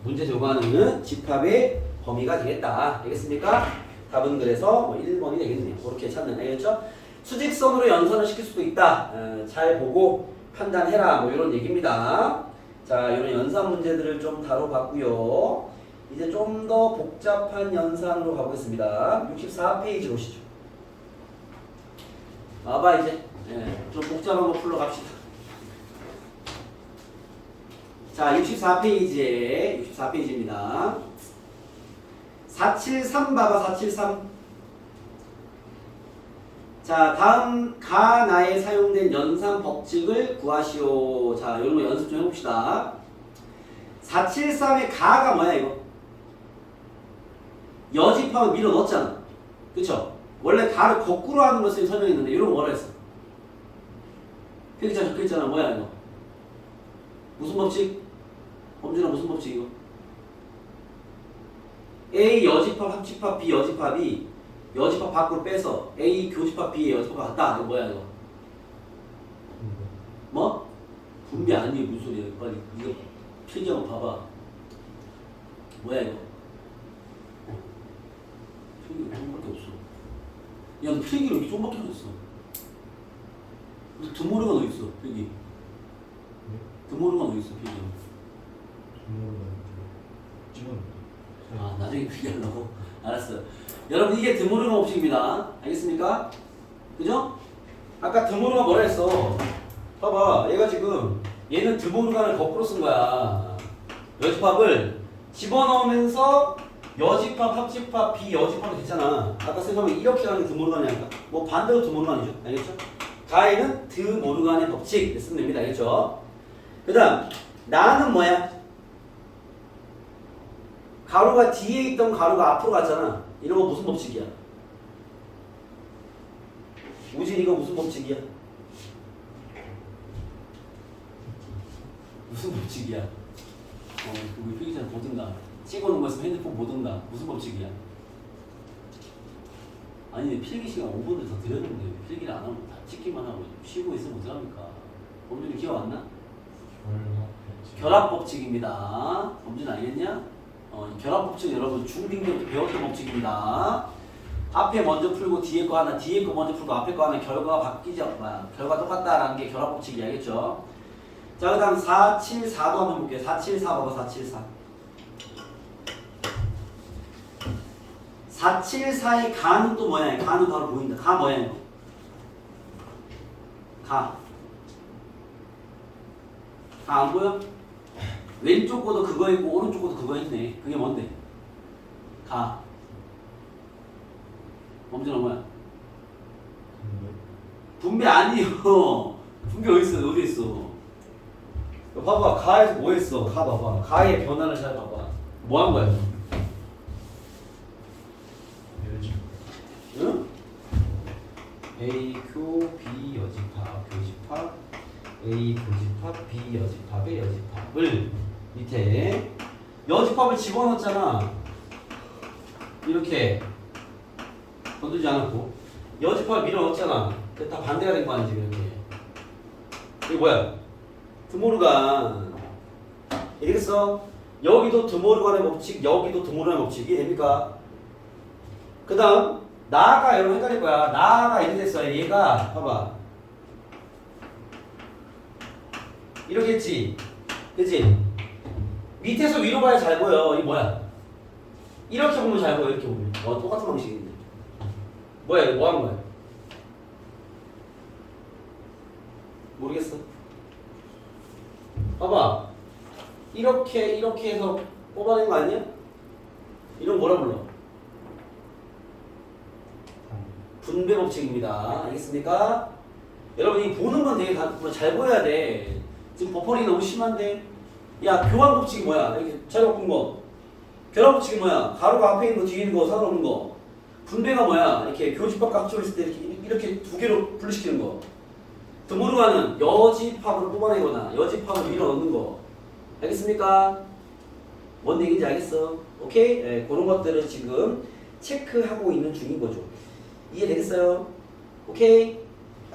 문제 요구하는 집합의 범위가 되겠다. 알겠습니까? 답은 그래서 뭐 1번이 되겠네요. 그렇게 찾는 알겠죠? 수직선으로 연산을 시킬 수도 있다. 잘 보고 판단해라. 뭐 이런 얘기입니다. 자, 이런 연산 문제들을 좀 다뤄봤고요. 이제 좀 더 복잡한 연산으로 가보겠습니다. 64페이지 보시죠. 와봐 이제. 좀 복잡한 거 풀러 갑시다. 자, 64페이지입니다. 473 봐봐, 473. 자, 다음 가나에 사용된 연산 법칙을 구하시오. 자, 이런 거 연습 좀 해봅시다. 473의 가가 뭐야, 이거? 여집합을 밀어 넣었잖아. 그쵸? 원래 가를 거꾸로 하는 것을 설명했는데, 이런 거 뭐라 했어? 필기장 적혀있잖아. 뭐야 이거? 무슨 법칙? 범준아 무슨 법칙 이거? A 여집합 합집합 B 여집합이 여집합 밖으로 빼서 A 교집합 B의 여집합 같다. 이거 뭐야 이거? 뭐? 분배 아니에요. 무슨 소리야? 빨리 이거 필기 한번 봐봐. 뭐야 이거? 필기가 조금밖에 없어. 야, 너 필기를 이렇게 조금밖에 안 했어. 드모르가 너 있어. 필기. 드모르가 너 있어. 필기. 아, 나중에 필기하려고? 알았어. 여러분 이게 드모르가 법칙입니다. 알겠습니까? 그죠? 아까 드모르가 뭐라 했어? 봐봐, 얘가 지금 얘는 드모르간을 거꾸로 쓴 거야. 여집합을 집어넣으면서 여집합, 합집합, 비여집합이 됐잖아. 아까 생각하면 이렇게 가는 게 드모르간이 아닐까? 뭐 반대로 드모르간이죠. 알겠죠? 가에는 드모르간의 법칙 쓰면 됩니다. 알겠죠? 그 다음 나는 뭐야? 가로가 뒤에 있던 가로가 앞으로 갔잖아. 이런 거 무슨 법칙이야? 우진 이거 무슨 법칙이야? 무슨 법칙이야? 우리 필기장 보든가 찍어놓은 거 있으면 핸드폰 보든가 무슨 법칙이야? 아니 필기 시간 5분을 더 드렸는데 필기를 안 하고 다 찍기만 하고 쉬고 있으면 어떡합니까? 범준이 기억 안 나? 결합 법칙입니다. 범준 알겠냐? 결합 법칙 여러분 중딩 때부터 배웠던 법칙입니다. 앞에 먼저 풀고 뒤에 거 하나, 뒤에 거 먼저 풀고 앞에 거 하나 결과가 바뀌지 않아. 결과 똑같다라는 게 결합 법칙이 알겠죠? 자, 그 다음 474도 한번 볼게요. 474 봐봐, 474. 474의 가는 또 뭐야? 가는 바로 보인다. 가 뭐야 이거? 가 안 보여? 왼쪽 거도 그거 있고 오른쪽 거도 그거 있네. 그게 뭔데? 가. 범준아 뭐야? 분배 아니요. 분배 어디 있어? 어디 있어? 봐봐. 가에서 뭐 했어? 가 봐봐. 가의 변화를 잘 봐봐. 뭐 한 거야? 응? A, Q, B 여집합, 교집합, A 교집합, B 여집합의 여집합을 밑에 여집합을 집어넣었잖아. 이렇게 건들지 않았고 여집합을 밀어넣었잖아. 그 다 반대가 된 거 아니지 이렇게. 이게 뭐야? 드모르간. 이렇게 써. 여기도 드모르간의 법칙, 여기도 드모르간의 법칙이 됩니까? 그 다음 나가 여러분 헷갈릴 거야. 나가 이렇게 됐어요. 얘가 봐봐. 이렇게 했지. 그치? 밑에서 위로 봐야 잘 보여. 이게 뭐야? 이렇게 보면 잘 보여. 이렇게 보면. 똑같은 방식인데. 뭐야? 이거 뭐 한 거야? 모르겠어. 봐봐. 이렇게 해서 뽑아낸 거 아니야? 이런 뭐라 불러? 분배 법칙입니다. 알겠습니까? 여러분 이 보는 건 되게 잘 보여야 돼. 지금 버퍼링이 너무 심한데. 야, 교환 법칙이 뭐야? 이렇게 잘 바꾼 거. 결합 법칙이 뭐야? 가로가 앞에 있는 거 뒤에 있는 거 상관없는 거. 분배가 뭐야? 이렇게 교집합과 합집을 했을 때 이렇게 두 개로 분리시키는 거. 드모르간은 여집합으로 뽑아내거나 여집합을 밀어넣는 거. 알겠습니까? 뭔 얘기인지 알겠어? 오케이? 네, 그런 것들을 지금 체크하고 있는 중인 거죠. 이해되겠어요? 오케이?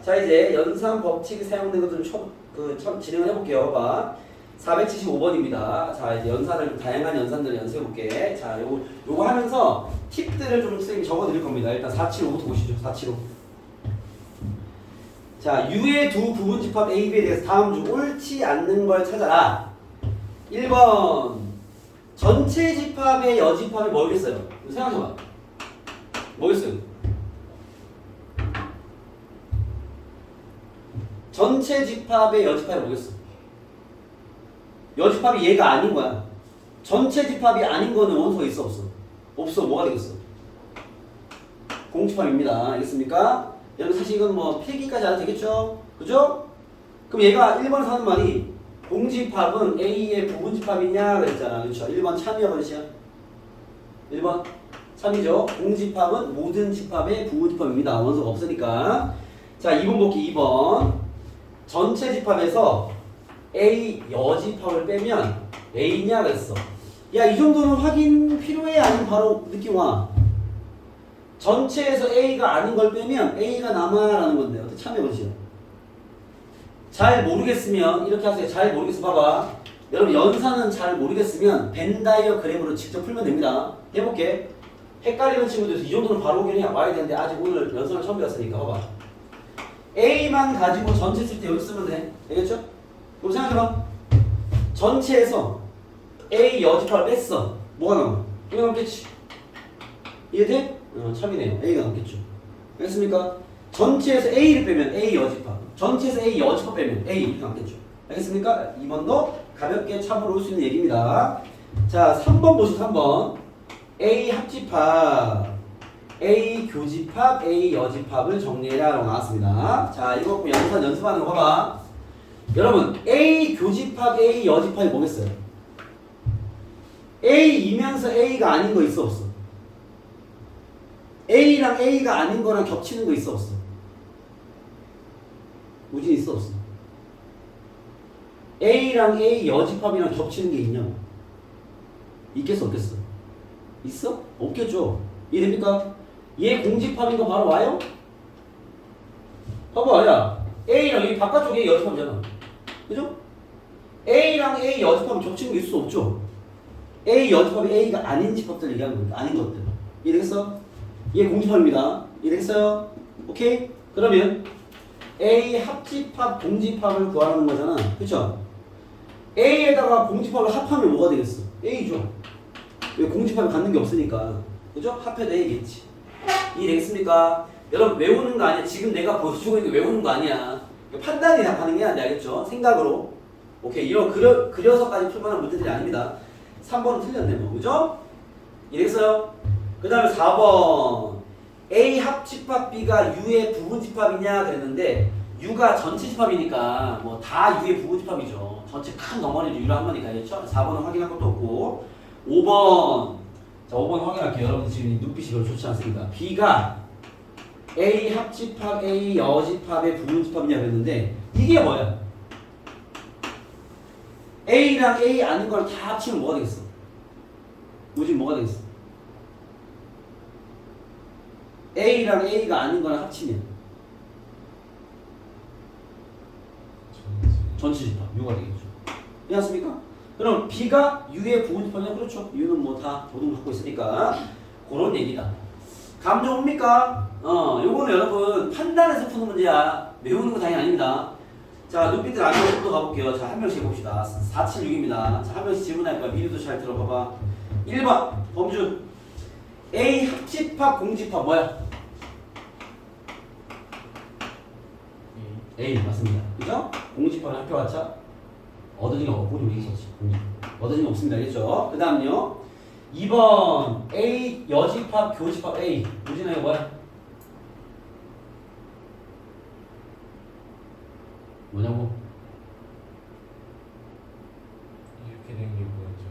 자, 이제 연산 법칙이 사용된 것들을 진행을 해볼게요. 봐봐. 475번입니다. 자, 이제 연산을, 다양한 연산들을 연습해볼게. 자, 요거 하면서 팁들을 좀 선생님이 적어 드릴 겁니다. 일단 475부터 보시죠. 475. 자, U의 두 부분집합 A, B에 대해서 다음 중 옳지 않는 걸 찾아라. 1번. 전체 집합의 여집합이 뭐겠어요? 생각해봐. 뭐겠어요? 전체 집합의 여집합이 뭐겠어? 여집합이 얘가 아닌 거야. 전체 집합이 아닌 거는 원소가 있어 없어? 없어. 뭐가 되겠어? 공집합입니다. 알겠습니까? 여러분 사실 이건 뭐 필기까지 안 해도 되겠죠? 그죠? 그럼 얘가 1번에서 하는 말이 공집합은 A의 부분집합이냐 그랬잖아. 그렇죠? 1번 참이야 번시야? 1번 참이죠. 공집합은 모든 집합의 부분집합입니다. 원소가 없으니까. 자, 2번 볼게. 2번. 전체 집합에서 A 여집합을 빼면 A냐 그랬어. 야, 이 정도는 확인 필요해? 아니면 바로 느낌 와? 전체에서 A가 아닌 걸 빼면 A가 남아라는 건데 어떻게 참여해보시죠? 잘 모르겠으면 이렇게 하세요. 잘 모르겠으면 봐봐. 여러분 연산은 잘 모르겠으면 벤 다이어그램으로 직접 풀면 됩니다. 해볼게. 헷갈리는 친구들 이 정도는 바로 오긴 와야 되는데 아직 오늘 연산을 처음 배웠으니까 봐봐. A만 가지고 전체 쓸 때 여기 쓰면 돼. 되겠죠? 그럼 생각해봐. 전체에서 A 여집합을 뺐어. 뭐가 남아? 이거 남겠지. 이해돼? 참이네요. A가 남겠죠. 알겠습니까? 전체에서 A를 빼면 A 여집합. 전체에서 A 여집합 빼면 A 이렇게 남겠죠. 알겠습니까? 2번도 가볍게 참으로 올 수 있는 얘기입니다. 자, 3번 보시죠. 3번. A 합집합, A 교집합, A 여집합을 정리해라라고 나왔습니다. 자, 이거 연산 연습하는 거 봐봐. 여러분, A 교집합, A 여집합이 뭐겠어요? A이면서 A가 아닌 거 있어 없어? A랑 A가 아닌 거랑 겹치는 거 있어 없어? 우진 있어 없어? A랑 A 여집합이랑 겹치는 게 있냐고? 있겠어 없겠어? 있어? 없겠죠? 이해됩니까? 얘 공집합인 거 바로 와요? 봐봐, 야 A랑 여기 바깥쪽에 A 여집합이잖아. 그죠? A랑 A 여집합은 겹치는 게 있을 수 없죠? A 여집합이 A가 아닌 집합들 얘기하는 거니까 아닌 것들. 이해되겠어? 얘 공집합입니다. 이해되겠어요? 오케이? 그러면 A 합집합 공집합을 구하는 거잖아. 그쵸? A에다가 공집합을 합하면 뭐가 되겠어? A죠. 왜 공집합을 갖는 게 없으니까. 그죠? 합해도 A겠지. 이해되겠습니까? 여러분 외우는 거 아니야. 지금 내가 보여주고 있는 게 외우는 거 아니야. 판단이 다 가능해야 돼. 알겠죠? 생각으로. 오케이. 이런 그려서까지 풀 만한 문제들이 아닙니다. 3번은 틀렸네. 뭐. 그죠? 이해됐어요? 그 다음에 4번. A 합집합 B가 U의 부분집합이냐 그랬는데 U가 전체 집합이니까 뭐 다 U의 부분집합이죠. 전체 큰 덩어리를 U로 한 거니까. 그렇죠? 4번은 확인할 것도 없고 5번. 자, 5번 확인할게요. 여러분 지금 눈빛이 별로 좋지 않습니다. B가 A 합집합, A 여집합의 부분집합이냐 그랬는데 이게 뭐야? A랑 A 아닌 걸 다 합치면 뭐가 되겠어? 요즘 뭐가 되겠어? A랑 A가 아닌 거랑 합치면 전체 집합 U가 되겠죠. 이해하십니까? 그럼 B가 U의 부분집합이냐? 그렇죠. U는 뭐 다 모든 걸 갖고 있으니까 그런 얘기다. 감정 옵니까? 요거는 여러분 판단해서 푸는 문제야. 외우는 거 당연히 아닙니다. 자, 눈빛들 안 보고 또 가볼게요. 자, 한 명씩 해봅시다. 476입니다. 자, 한 명씩 질문할 거야. 미리도 잘 들어봐봐. 1번 범준 A 합집합 공집합 뭐야? A 맞습니다. 그죠? 공집합을 합해봤자 얻어진 게 없고 좀 얘기했었지. 얻어진 게 없습니다. 알겠죠? 그 다음요 2번 A 여집합 교집합 A 우진아 이거 뭐야? 뭐냐고? 이렇게 된 게 뭐였죠?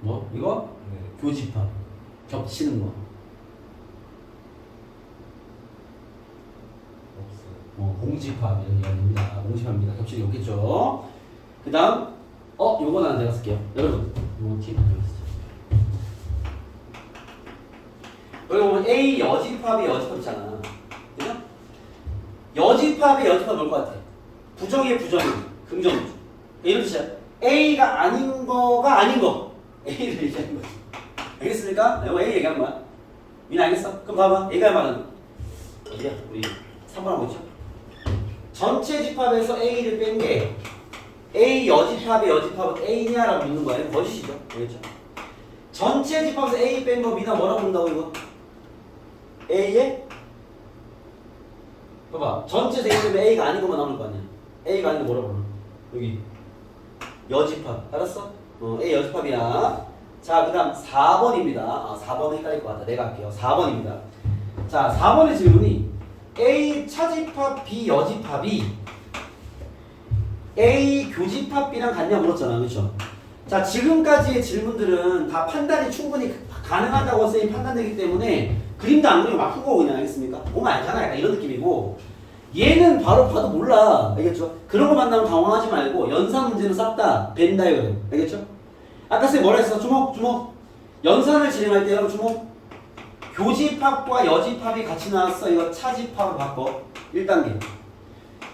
뭐? 이거? 네. 교집합 겹치는 거. 없어요. 공집합 이런 얘기가 됩니다. 공집합입니다. 겹치는 게 없겠죠? 그 다음 요거는 제가 쓸게요. 여러분 요거 팁 알려주세요. 여기 보면 A 여집합의 여집합 있잖아. 그죠? 여집합의 여집합 뭘 것 같아? 부정의 부정이 긍정이죠. 이런 뜻이야. A가 아닌 거가 아닌 거. A를 얘기하는 거지. 알겠습니까? 이거 A 얘기하는 거야. 민 알겠어? 그럼 봐봐. A가 말하는 어디야? 우리 3번 하고 있죠? 전체 집합에서 A를 뺀 게 A 여집합의 여집합은 A냐라고 묻는 거예요. 거짓이죠. 알겠죠? 전체 집합에서 A 뺀 거 미나 뭐라고 묻는다고 이거? A에? 봐봐. 전체에서 A 빼면 A가 아닌 것만 나올 거 아니야. A가 아닌 거 뭐라고 불러? 여기 여집합. 알았어? A 여집합이야. 자, 그 다음 4번입니다. 4번은 헷갈릴 것 같다. 내가 할게요. 4번입니다. 자, 4번의 질문이 A 차집합 B 여집합이 A 교집합 B랑 같냐 물었잖아. 그렇죠? 자, 지금까지의 질문들은 다 판단이 충분히 가능하다고 쌤이 판단되기 때문에 그림도 안 그리고 막 푸고 그냥 알겠습니까? 보면 알잖아. 약간 이런 느낌이고 얘는 바로 봐도 몰라. 알겠죠? 그런 거 만나면 당황하지 말고 연산 문제는 싹 다 벤 다이어그램. 알겠죠? 아까 쌤 뭐라 했어? 주목. 연산을 진행할 때 여러분 주목. 교집합과 여집합이 같이 나왔어. 이거 차집합을 바꿔. 1단계.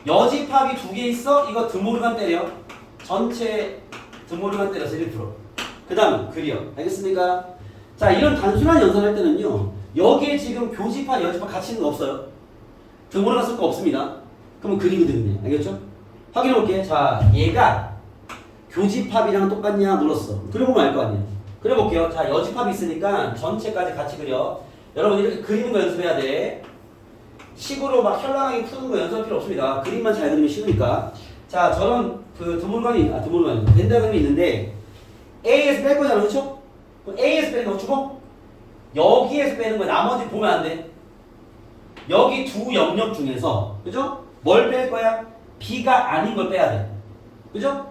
여집합이 2개 있어. 이거 드모르간 때려. 전체 드모르간 때려서 1%. 그 다음 그려. 알겠습니까? 자, 이런 단순한 연산할 때는요. 여기에 지금 교집합, 여집합 같이 있는 거 없어요. 드모르간 쓸 거 없습니다. 그러면 그리거든요. 알겠죠? 확인해 볼게. 자, 얘가 교집합이랑 똑같냐 물었어. 그려보면 알 거 아니에요. 그려볼게요. 자, 여집합이 있으니까 전체까지 같이 그려. 여러분 이렇게 그리는 거 연습해야 돼. 식으로 막 현란하게 푸는 거 연습할 필요 없습니다. 그림만 잘 그리면 쉬우니까. 자, 저런 그 드모르간이 벤다그램이 있는데 A에서 뺄 거잖아, 그렇죠? 그럼 A에서 빼는 거 주고 여기에서 빼는 거 나머지 보면 안 돼. 여기 두 영역 중에서 그죠? 뭘 뺄 거야? B가 아닌 걸 빼야 돼. 그죠?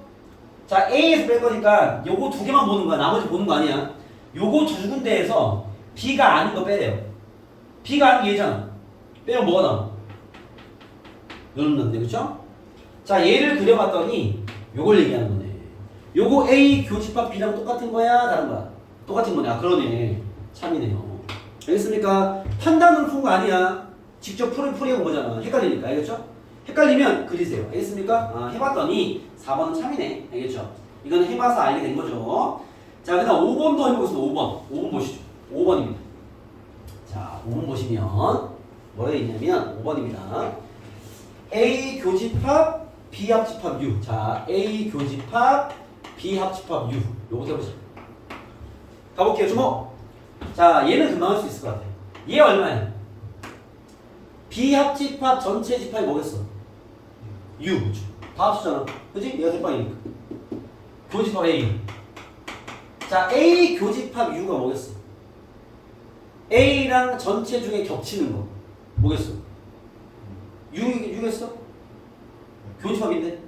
자, A에서 뺄 거니까 요거 2개만 보는 거야. 나머지 보는 거 아니야. 요거 2군데에서 B가 아닌 거 빼래요. B가 아닌 게 얘잖아. 빼면 뭐가 나와? 요런 건데, 그쵸? 자, 얘를 그려봤더니 요걸 얘기하는 거네. 요거 A 교집합 B랑 똑같은 거야? 다른 거야? 똑같은 거네. 아, 그러네. 참이네요. 알겠습니까? 판단으로 푼 거 아니야. 직접 풀이해본 거잖아. 헷갈리니까. 알겠죠? 헷갈리면 그리세요. 알겠습니까? 아, 해봤더니 4번은 참이네. 알겠죠? 이건 해봐서 알게 된 거죠. 자, 그 다음 5번도 해보겠습니다. 5번. 5번 보시죠. 5번입니다. 자, 5번 보시면 뭐가 있냐면 5번입니다. A 교집합 B 합집합 U. 자, A 교집합 B 합집합 U. 요거부터 해보자. 가볼게요. 주목. 자, 얘는 금방 할 수 있을 것 같아. 얘 얼마야? B 합집합 전체 집합이 뭐겠어? U. 다 합치잖아. 그치? 얘가 대빵이니까. 교집합 A. 자, A 교집합 U가 뭐겠어? A랑 전체 중에 겹치는 거. 뭐겠어? U겠어? 교집합인데?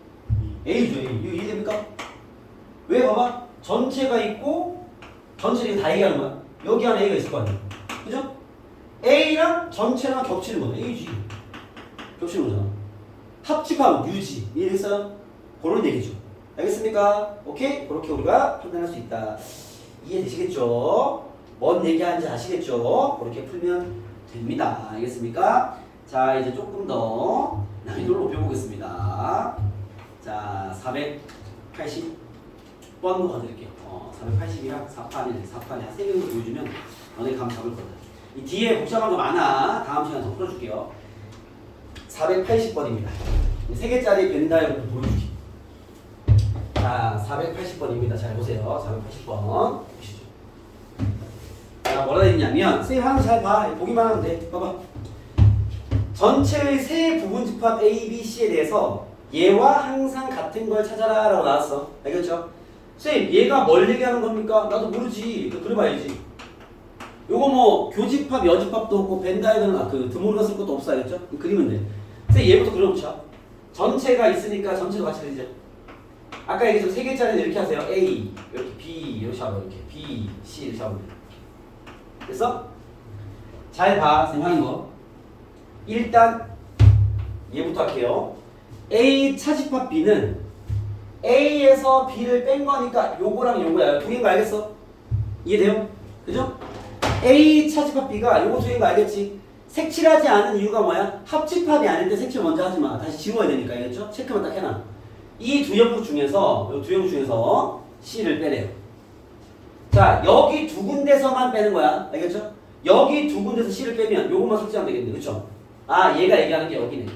A죠, A. U 이해됩니까? 왜 봐봐? 전체가 있고, 전체를 다 얘기하는 거야. 여기 안에 A가 있을 거 아니야. 그죠? A랑 전체랑 겹치는 거네. A지. 겹치는 거잖아. 합집합 U지. 이해됐어요? 그런 얘기죠. 알겠습니까? 오케이? 그렇게 우리가 판단할 수 있다. 이해되시겠죠? 뭔 얘기하는지 아시겠죠? 그렇게 풀면 됩니다. 알겠습니까? 자, 이제 조금 더 난이도를 높여보겠습니다. 자, 480번 가드릴게요. 480이랑 4판에 한 3개 정도 보여주면 너네 감 잡을 거다. 이 뒤에 복잡한 거 많아. 다음 시간에 더 풀어줄게요. 480번입니다. 3개짜리 벤다이어를 보여줄게. 자, 480번입니다. 잘 보세요. 480번. 보시죠. 자, 뭐라 했냐면, 선생님 하는 거 잘 봐. 보기만 하면 돼. 봐봐. 전체의 세 부분 집합 A, B, C에 대해서 얘와 항상 같은 걸 찾아라 라고 나왔어. 알겠죠? 선생님, 얘가 뭘 얘기하는 겁니까? 나도 모르지. 그려봐야지. 요거 뭐 교집합, 여집합도 없고 벤다이어그램 그 드모르간 쓸 것도 없어. 알겠죠? 그리면 돼. 선생님, 얘부터 그려놓자. 전체가 있으니까 전체도 같이 그리자. 아까 얘기했죠. 3개짜리는 이렇게 하세요. A, 이렇게 B, 이렇게 잡아. 이렇게 B, C 이렇게 잡으면 돼. 됐어? 잘 봐. 선생님 하는 거. 일단 얘부터 할게요. A 차집합 B는 A에서 B를 뺀 거니까 요거랑 요거야. 2개인 거 알겠어? 이해돼요? 그죠? A 차집합 B가 요거 2개인 거 알겠지? 색칠하지 않은 이유가 뭐야? 합집합이 아닐 때 색칠 먼저 하지 마. 다시 지워야 되니까. 알겠죠? 체크만 딱 해놔. 이 두 형국 중에서 요 두 형국 중에서 C를 빼래요. 자, 여기 2군데서만 빼는 거야. 알겠죠? 여기 2군데서 C를 빼면 요것만 삭제하면 되겠네. 그쵸? 아, 얘가 얘기하는 게 여기네.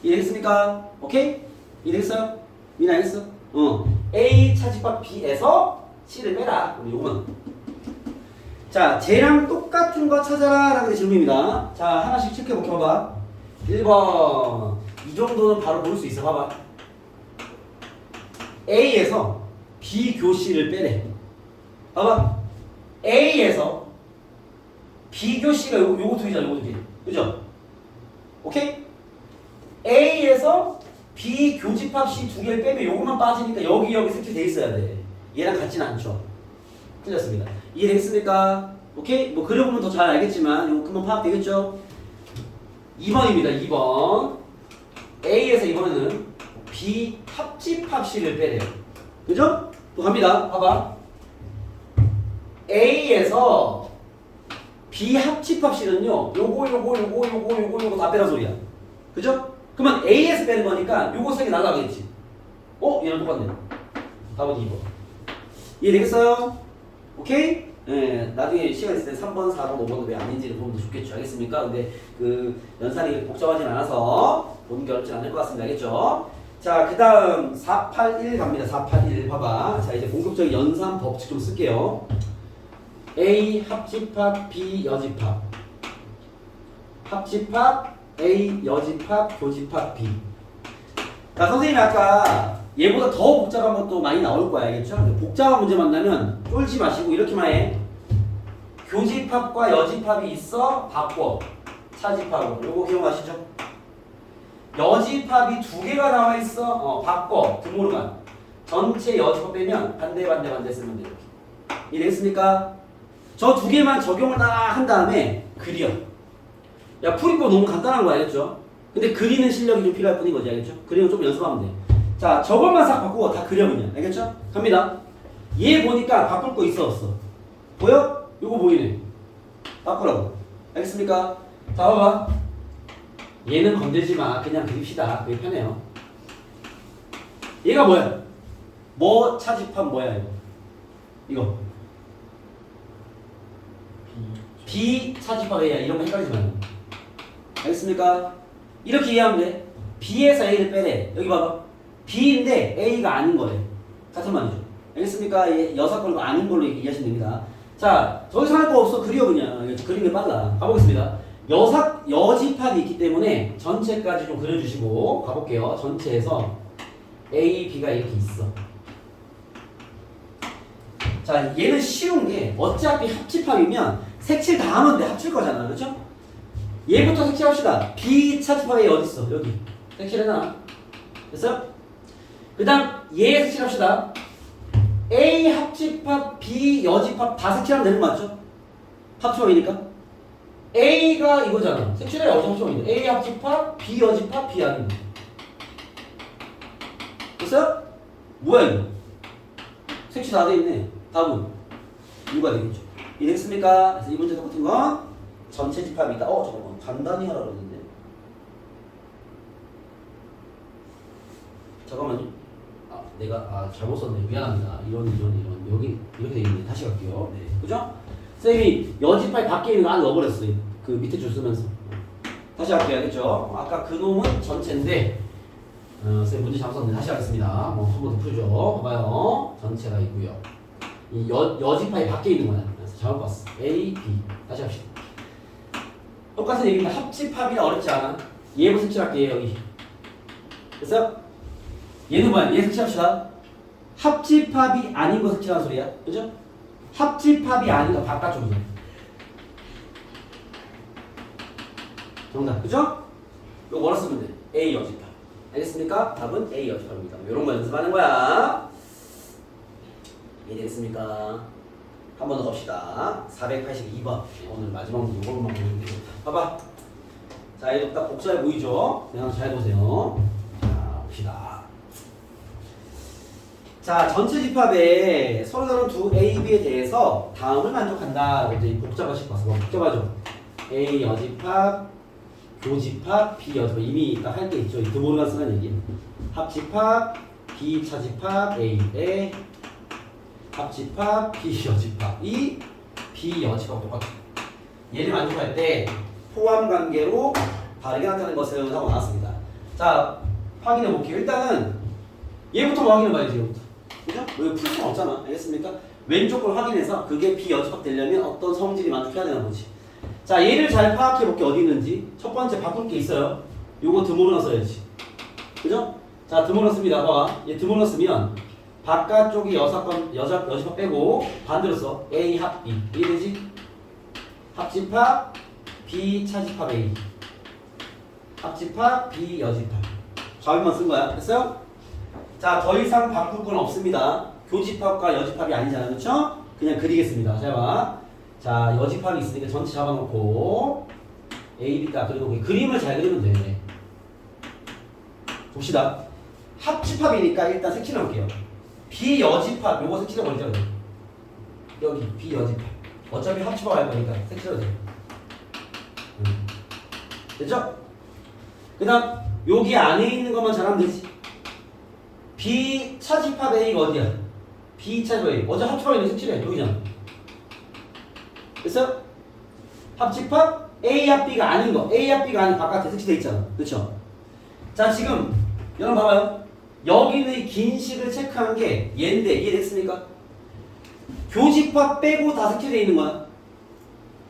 이해됐습니까? 오케이? 이해됐어요? 미나 알겠어? A 차집합 B에서 C를 빼라. 우리 요거만. 자, 쟤랑 똑같은 거 찾아라 라는 게 질문입니다. 자, 하나씩 체크해볼게. 봐봐. 1번. 이 정도는 바로 볼 수 있어. 봐봐. A에서 B 교씨를 빼래. 봐봐. A에서 B 교씨가 요거 2개잖아. 요거 2개. 그죠? 오케이? A에서 B 교집합 C 2개를 빼면 요것만 빠지니까 여기 색칠 돼 있어야 돼. 얘랑 같지는 않죠. 틀렸습니다. 이해되겠습니까? 오케이? 뭐 그려보면 더 잘 알겠지만 요거 금방 파악되겠죠? 2번입니다. 2번. A에서 이번에는 B 합집합식을 빼래요. 그죠? 또 갑니다. 봐봐. A에서 B 합집합식은요. 요거 다 빼란 소리야. 그죠? 그러면 A에서 빼는 거니까 요거 3개 날라가겠지. 얘랑 똑같네. 답은 2번. 이해되겠어요? 오케이? 예, 나중에 시간 있을 때 3번, 4번, 5번은 왜 아닌지를 보면 더 좋겠죠. 알겠습니까? 근데 그 연산이 복잡하진 않아서 보는 게 어렵진 않을 것 같습니다. 알겠죠? 자, 그 다음 481 갑니다. 481 봐봐. 자, 이제 본격적인 연산 법칙 좀 쓸게요. A 합집합, B 여집합. 합집합, A 여집합, 교집합, B. 자, 선생님이 아까 얘보다 더 복잡한 것도 많이 나올 거야. 알겠죠? 복잡한 문제 만나면 쫄지 마시고 이렇게만 해. 교집합과 여집합이 있어. 바꿔. 차집합으로. 요거 기억나시죠? 여집합이 2개가 나와 있어. 바꿔. 드모르간. 전체 여집합 빼면 반대 쓰면 돼. 이렇게. 이해됐습니까? 저 2개만 적용을 다 한 다음에 그려. 야, 풀이법 너무 간단한 거 알겠죠? 근데 그리는 실력이 좀 필요할 뿐인 거지. 알겠죠? 그리는 좀 연습하면 돼. 자, 저것만 싹 바꾸고 다 그려 그냥. 알겠죠? 갑니다. 얘 보니까 바꿀 거 있어 없어? 보여? 요거 보이네. 바꾸라고. 알겠습니까? 자, 봐봐. 얘는 건들지 마. 그냥 그립시다. 그게 편해요. 얘가 뭐야? 뭐 차집합 뭐야 이거? 이거. B 차집합 A야. 이런 거 헷갈리지 말고. 알겠습니까? 이렇게 이해하면 돼. B에서 A를 빼래. 여기 봐봐. B인데 A가 아닌 거예요. 같은 말이죠. 알겠습니까? 예, 여섯 걸로 아닌 걸로 이해하시면 됩니다. 자, 저기서 할 거 없어. 그려 그냥. 그리는 게 빨라. 가보겠습니다. 여집합이 있기 때문에 전체까지 좀 그려주시고 가볼게요. 전체에서 A, B가 이렇게 있어. 자, 얘는 쉬운 게 어차피 합집합이면 색칠 다 하면 돼. 합칠 거잖아. 그렇죠? 얘부터 색칠합시다. B 차집합이 어디 있어? 여기. 색칠해놔. 됐어요? 그 다음 얘 색칠합시다. A 합집합, B 여집합 다 색칠하면 되는 거 맞죠? 합집합이니까. A가 이거잖아. 색칠해야 어디 합집합인데. A 합집합, B 여집합, B 아닌데. 됐어요? 뭐야 이거? 색칠 다 돼 있네. 답은 6가 되겠죠. 이해됐습니까? 그래서 이 문제 똑같은 건 전체 집합이다. 잠깐만. 간단히 하라 그러는데. 잠깐만요. 내가 잘못 썼네. 미안합니다. 이런 여기 이렇게 돼 있네. 다시 갈게요. 네. 그죠? 선생님이 여집합이 밖에 있는 거 안에 넣어버렸어. 그 밑에 줄 쓰면서. 다시 할게요. 알겠죠? 아까 그 놈은 전체인데 선생님 문제 잘못 썼네. 다시 하겠습니다. 한 번 더 풀죠. 봐봐요. 전체가 있고요. 이 여집합이 밖에 있는 거야. 그래서 잘못 봤어. A, B. 다시 합시다. 똑같은 얘기입니다. 합집합이라 어렵지 않아. 얘부터 색칠할게요. 여기. 됐어요? 얘는 뭐야? 얘 색칠합시다. 합집합이 아닌 거 색칠하는 소리야. 그죠? 합집합이 아닌 거 바깥쪽이야. 정답. 그죠? 이거 뭐라 쓰면 돼? A 여집합. 알겠습니까? 답은 A 여집합입니다. 이런 거 연습하는 거야. 이해되겠습니까? 한 번 더 갑시다. 482번. 오늘 마지막 문제 이걸로만 보여드릴게요. 봐봐. 자, 이거 딱 복사해 보이죠? 그냥 잘 보세요. 자, 봅시다. 자, 전체 집합에 서로 다른 두 A, B에 대해서 다음을 만족한다. 이제 복잡하실 것 같아서 복잡하죠. A 여집합, 교집합, B 여집합. 이미 딱 할 때 있죠. 드모르간 쓰는 얘기. 합집합, B 차집합, A에 합집합, B 여집합. 이 B 여집합 똑같아. 얘를 만족할 때 포함 관계로 다르게 나타나는 것을 하고 나왔습니다. 자, 확인해 볼게요. 일단은 얘부터 확인해 봐야지. 얘부터. 그죠? 왜 풀 수는 없잖아. 알겠습니까? 왼쪽 걸 확인해서 그게 B 여집합 되려면 어떤 성질이 만족해야 되나 보지. 자, 얘를 잘 파악해 볼게. 어디 있는지. 첫 번째 바꿀 게 있어요. 요거 드모르간 써야지. 그죠? 자, 드모르간 씁니다. 봐봐. 얘 드모르간 쓰면 바깥쪽이 여집합 빼고 반대로 써. A 합 B. 이해되지? 합집합 B 차집합 A. 합집합 B 여집합. 좌변만 쓴 거야. 됐어요? 자, 더 이상 바꿀 건 없습니다. 교집합과 여집합이 아니잖아요. 그렇죠? 그냥 그리겠습니다. 자, 봐. 자, 여집합이 있으니까 전체 잡아놓고 A, B 딱 그리고 그림을 잘 그리면 돼. 봅시다. 합집합이니까 일단 색칠해 볼게요. 비여집합 요거 색칠해 버리자. 여기 비여집합. 어차피 합집합 할 거니까 색칠해도 돼. 됐죠? 그 다음 여기 안에 있는 것만 잘하면 되지. 비차집합 A가 어디야? 비차집합 A. 어차피 합집합이니까 색칠해. 여기잖아. 됐어? 합집합 A 합 B가 아닌 거. A 합 B가 아닌 바깥에 색칠돼 있잖아. 그쵸? 자 지금 여러분 봐봐요. 여기는 긴 식을 체크한 게 얘인데 이해됐습니까? 교집합 빼고 다 색칠돼 있는 거야.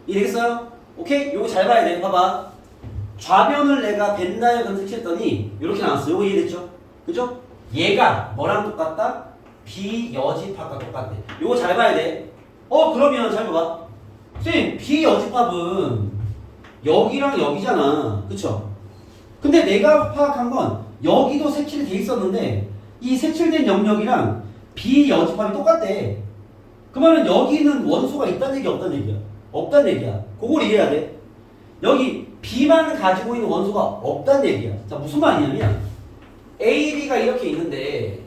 이해되겠어요? 오케이? 요거 잘 봐야 돼. 봐봐. 좌변을 내가 벤다이어그램 색칠했더니 이렇게 나왔어. 요거 이해됐죠? 그죠? 얘가 뭐랑 똑같다? 비여집합과 똑같대. 요거 잘 봐야 돼. 그러면 잘 봐봐. 선생님 비여집합은 여기랑 여기잖아. 그쵸? 근데 내가 파악한 건 여기도 색칠이 돼 있었는데 이 색칠된 영역이랑 비여집합이 똑같대. 그러면 여기는 원소가 있다는 얘기야 없다는 얘기야? 없다는 얘기야. 그걸 이해해야 돼. 여기 B만 가지고 있는 원소가 없다는 얘기야. 자 무슨 말이냐면 A, B가 이렇게 있는데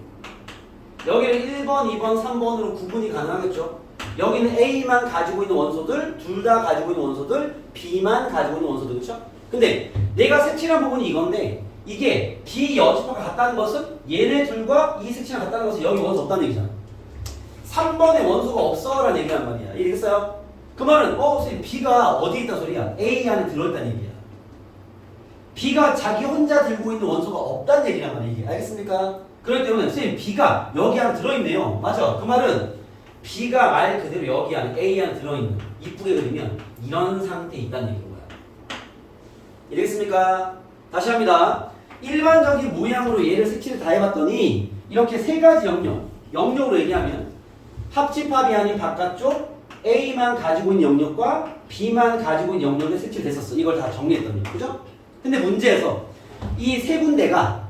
여기는 1번, 2번, 3번으로 구분이 가능하겠죠. 여기는 A만 가지고 있는 원소들, 둘 다 가지고 있는 원소들, B만 가지고 있는 원소들, 그렇죠? 근데 내가 색칠한 부분이 이건데 이게 비여집합과 같다는 것은 얘네 둘과 이 색칠랑 같다는 것은 여기 원소 없다는 얘기잖아. 3번에 원소가 없어라는 얘기란 말이야. 이해됐어요? 그 말은 선생님 B가 어디에 있다 소리야? A 안에 들어있다는 얘기야. B가 자기 혼자 들고 있는 원소가 없다는 얘기란 말이야. 이게. 알겠습니까? 그렇기 때문에 선생님 B가 여기 안에 들어있네요. 맞아. 그 말은 B가 말 그대로 여기 안에 A 안에 들어있는, 이쁘게 그리면 이런 상태에 있다는 얘기인 거야. 이해됐습니까? 다시 합니다. 일반적인 모양으로 얘를 색칠을 다 해봤더니 이렇게 세 가지 영역으로 얘기하면 합집합이 아닌 바깥쪽 A만 가지고 있는 영역과 B만 가지고 있는 영역에 색칠됐었어. 이걸 다 정리했더니. 그죠? 근데 문제에서 이 세 군데가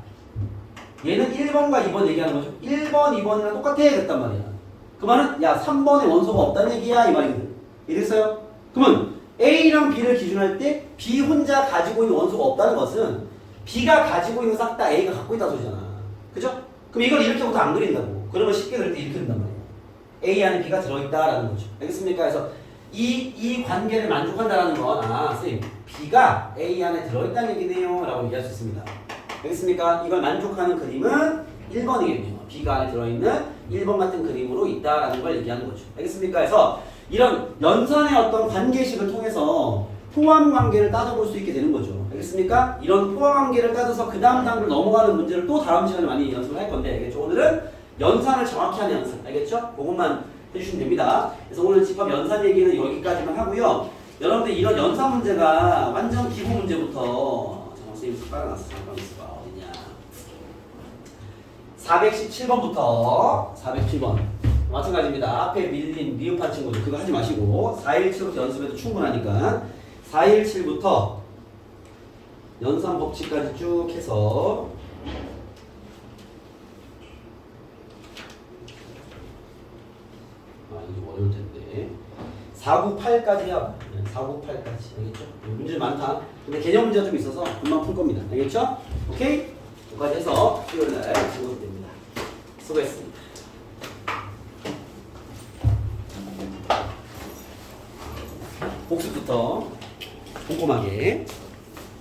얘는 1번과 2번 얘기하는 거죠. 1번, 2번이랑 똑같아 그랬단 말이야. 그 말은 야 3번에 원소가 없다는 얘기야 이 말이거든. 이랬어요? 그러면 A랑 B를 기준할 때 B 혼자 가지고 있는 원소가 없다는 것은 B가 가지고 있는 싹 다 A가 갖고 있다는 소리잖아. 그죠? 그럼 이걸 이렇게부터 안 그린다고. 그러면 쉽게 그릴 때 이렇게 된단 말이야. A 안에 B가 들어있다라는 거죠. 알겠습니까? 그래서 이 관계를 만족한다라는 건 선생님 B가 A 안에 들어있다는 얘기네요 라고 얘기할 수 있습니다. 알겠습니까? 이걸 만족하는 그림은 1번이겠네요. B가 안에 들어있는 1번 같은 그림으로 있다라는 걸 얘기하는 거죠. 알겠습니까? 그래서 이런 연산의 어떤 관계식을 통해서 포함 관계를 따져볼 수 있게 되는 거죠. 알겠습니까? 이런 포함 관계를 따져서 그 다음 단계로 넘어가는 문제를 또 다음 시간에 많이 연습을 할 건데, 알겠죠? 오늘은 연산을 정확히 하는 연습, 알겠죠? 그것만 해주시면 됩니다. 그래서 오늘 집합 연산 얘기는 여기까지만 하고요. 여러분들 이런 연산 문제가 완전 기본 문제부터 선생님 빨아놨어. 잠깐만 있어봐. 어디냐? 417번부터 417번 마찬가지입니다. 앞에 밀린 미흡한 친구들 그거 하지 마시고 417부터 연습해도 충분하니까 417부터 연산 법칙까지 쭉 해서 이게 좀 어려울 텐데 498까지 해야 498까지 알겠죠? 문제 많다. 근데 개념 문제가 좀 있어서 금방 풀 겁니다. 알겠죠? 오케이? 여기까지 해서 수요일날 진행이 됩니다. 수고했습니다. 복습부터 꼼꼼하게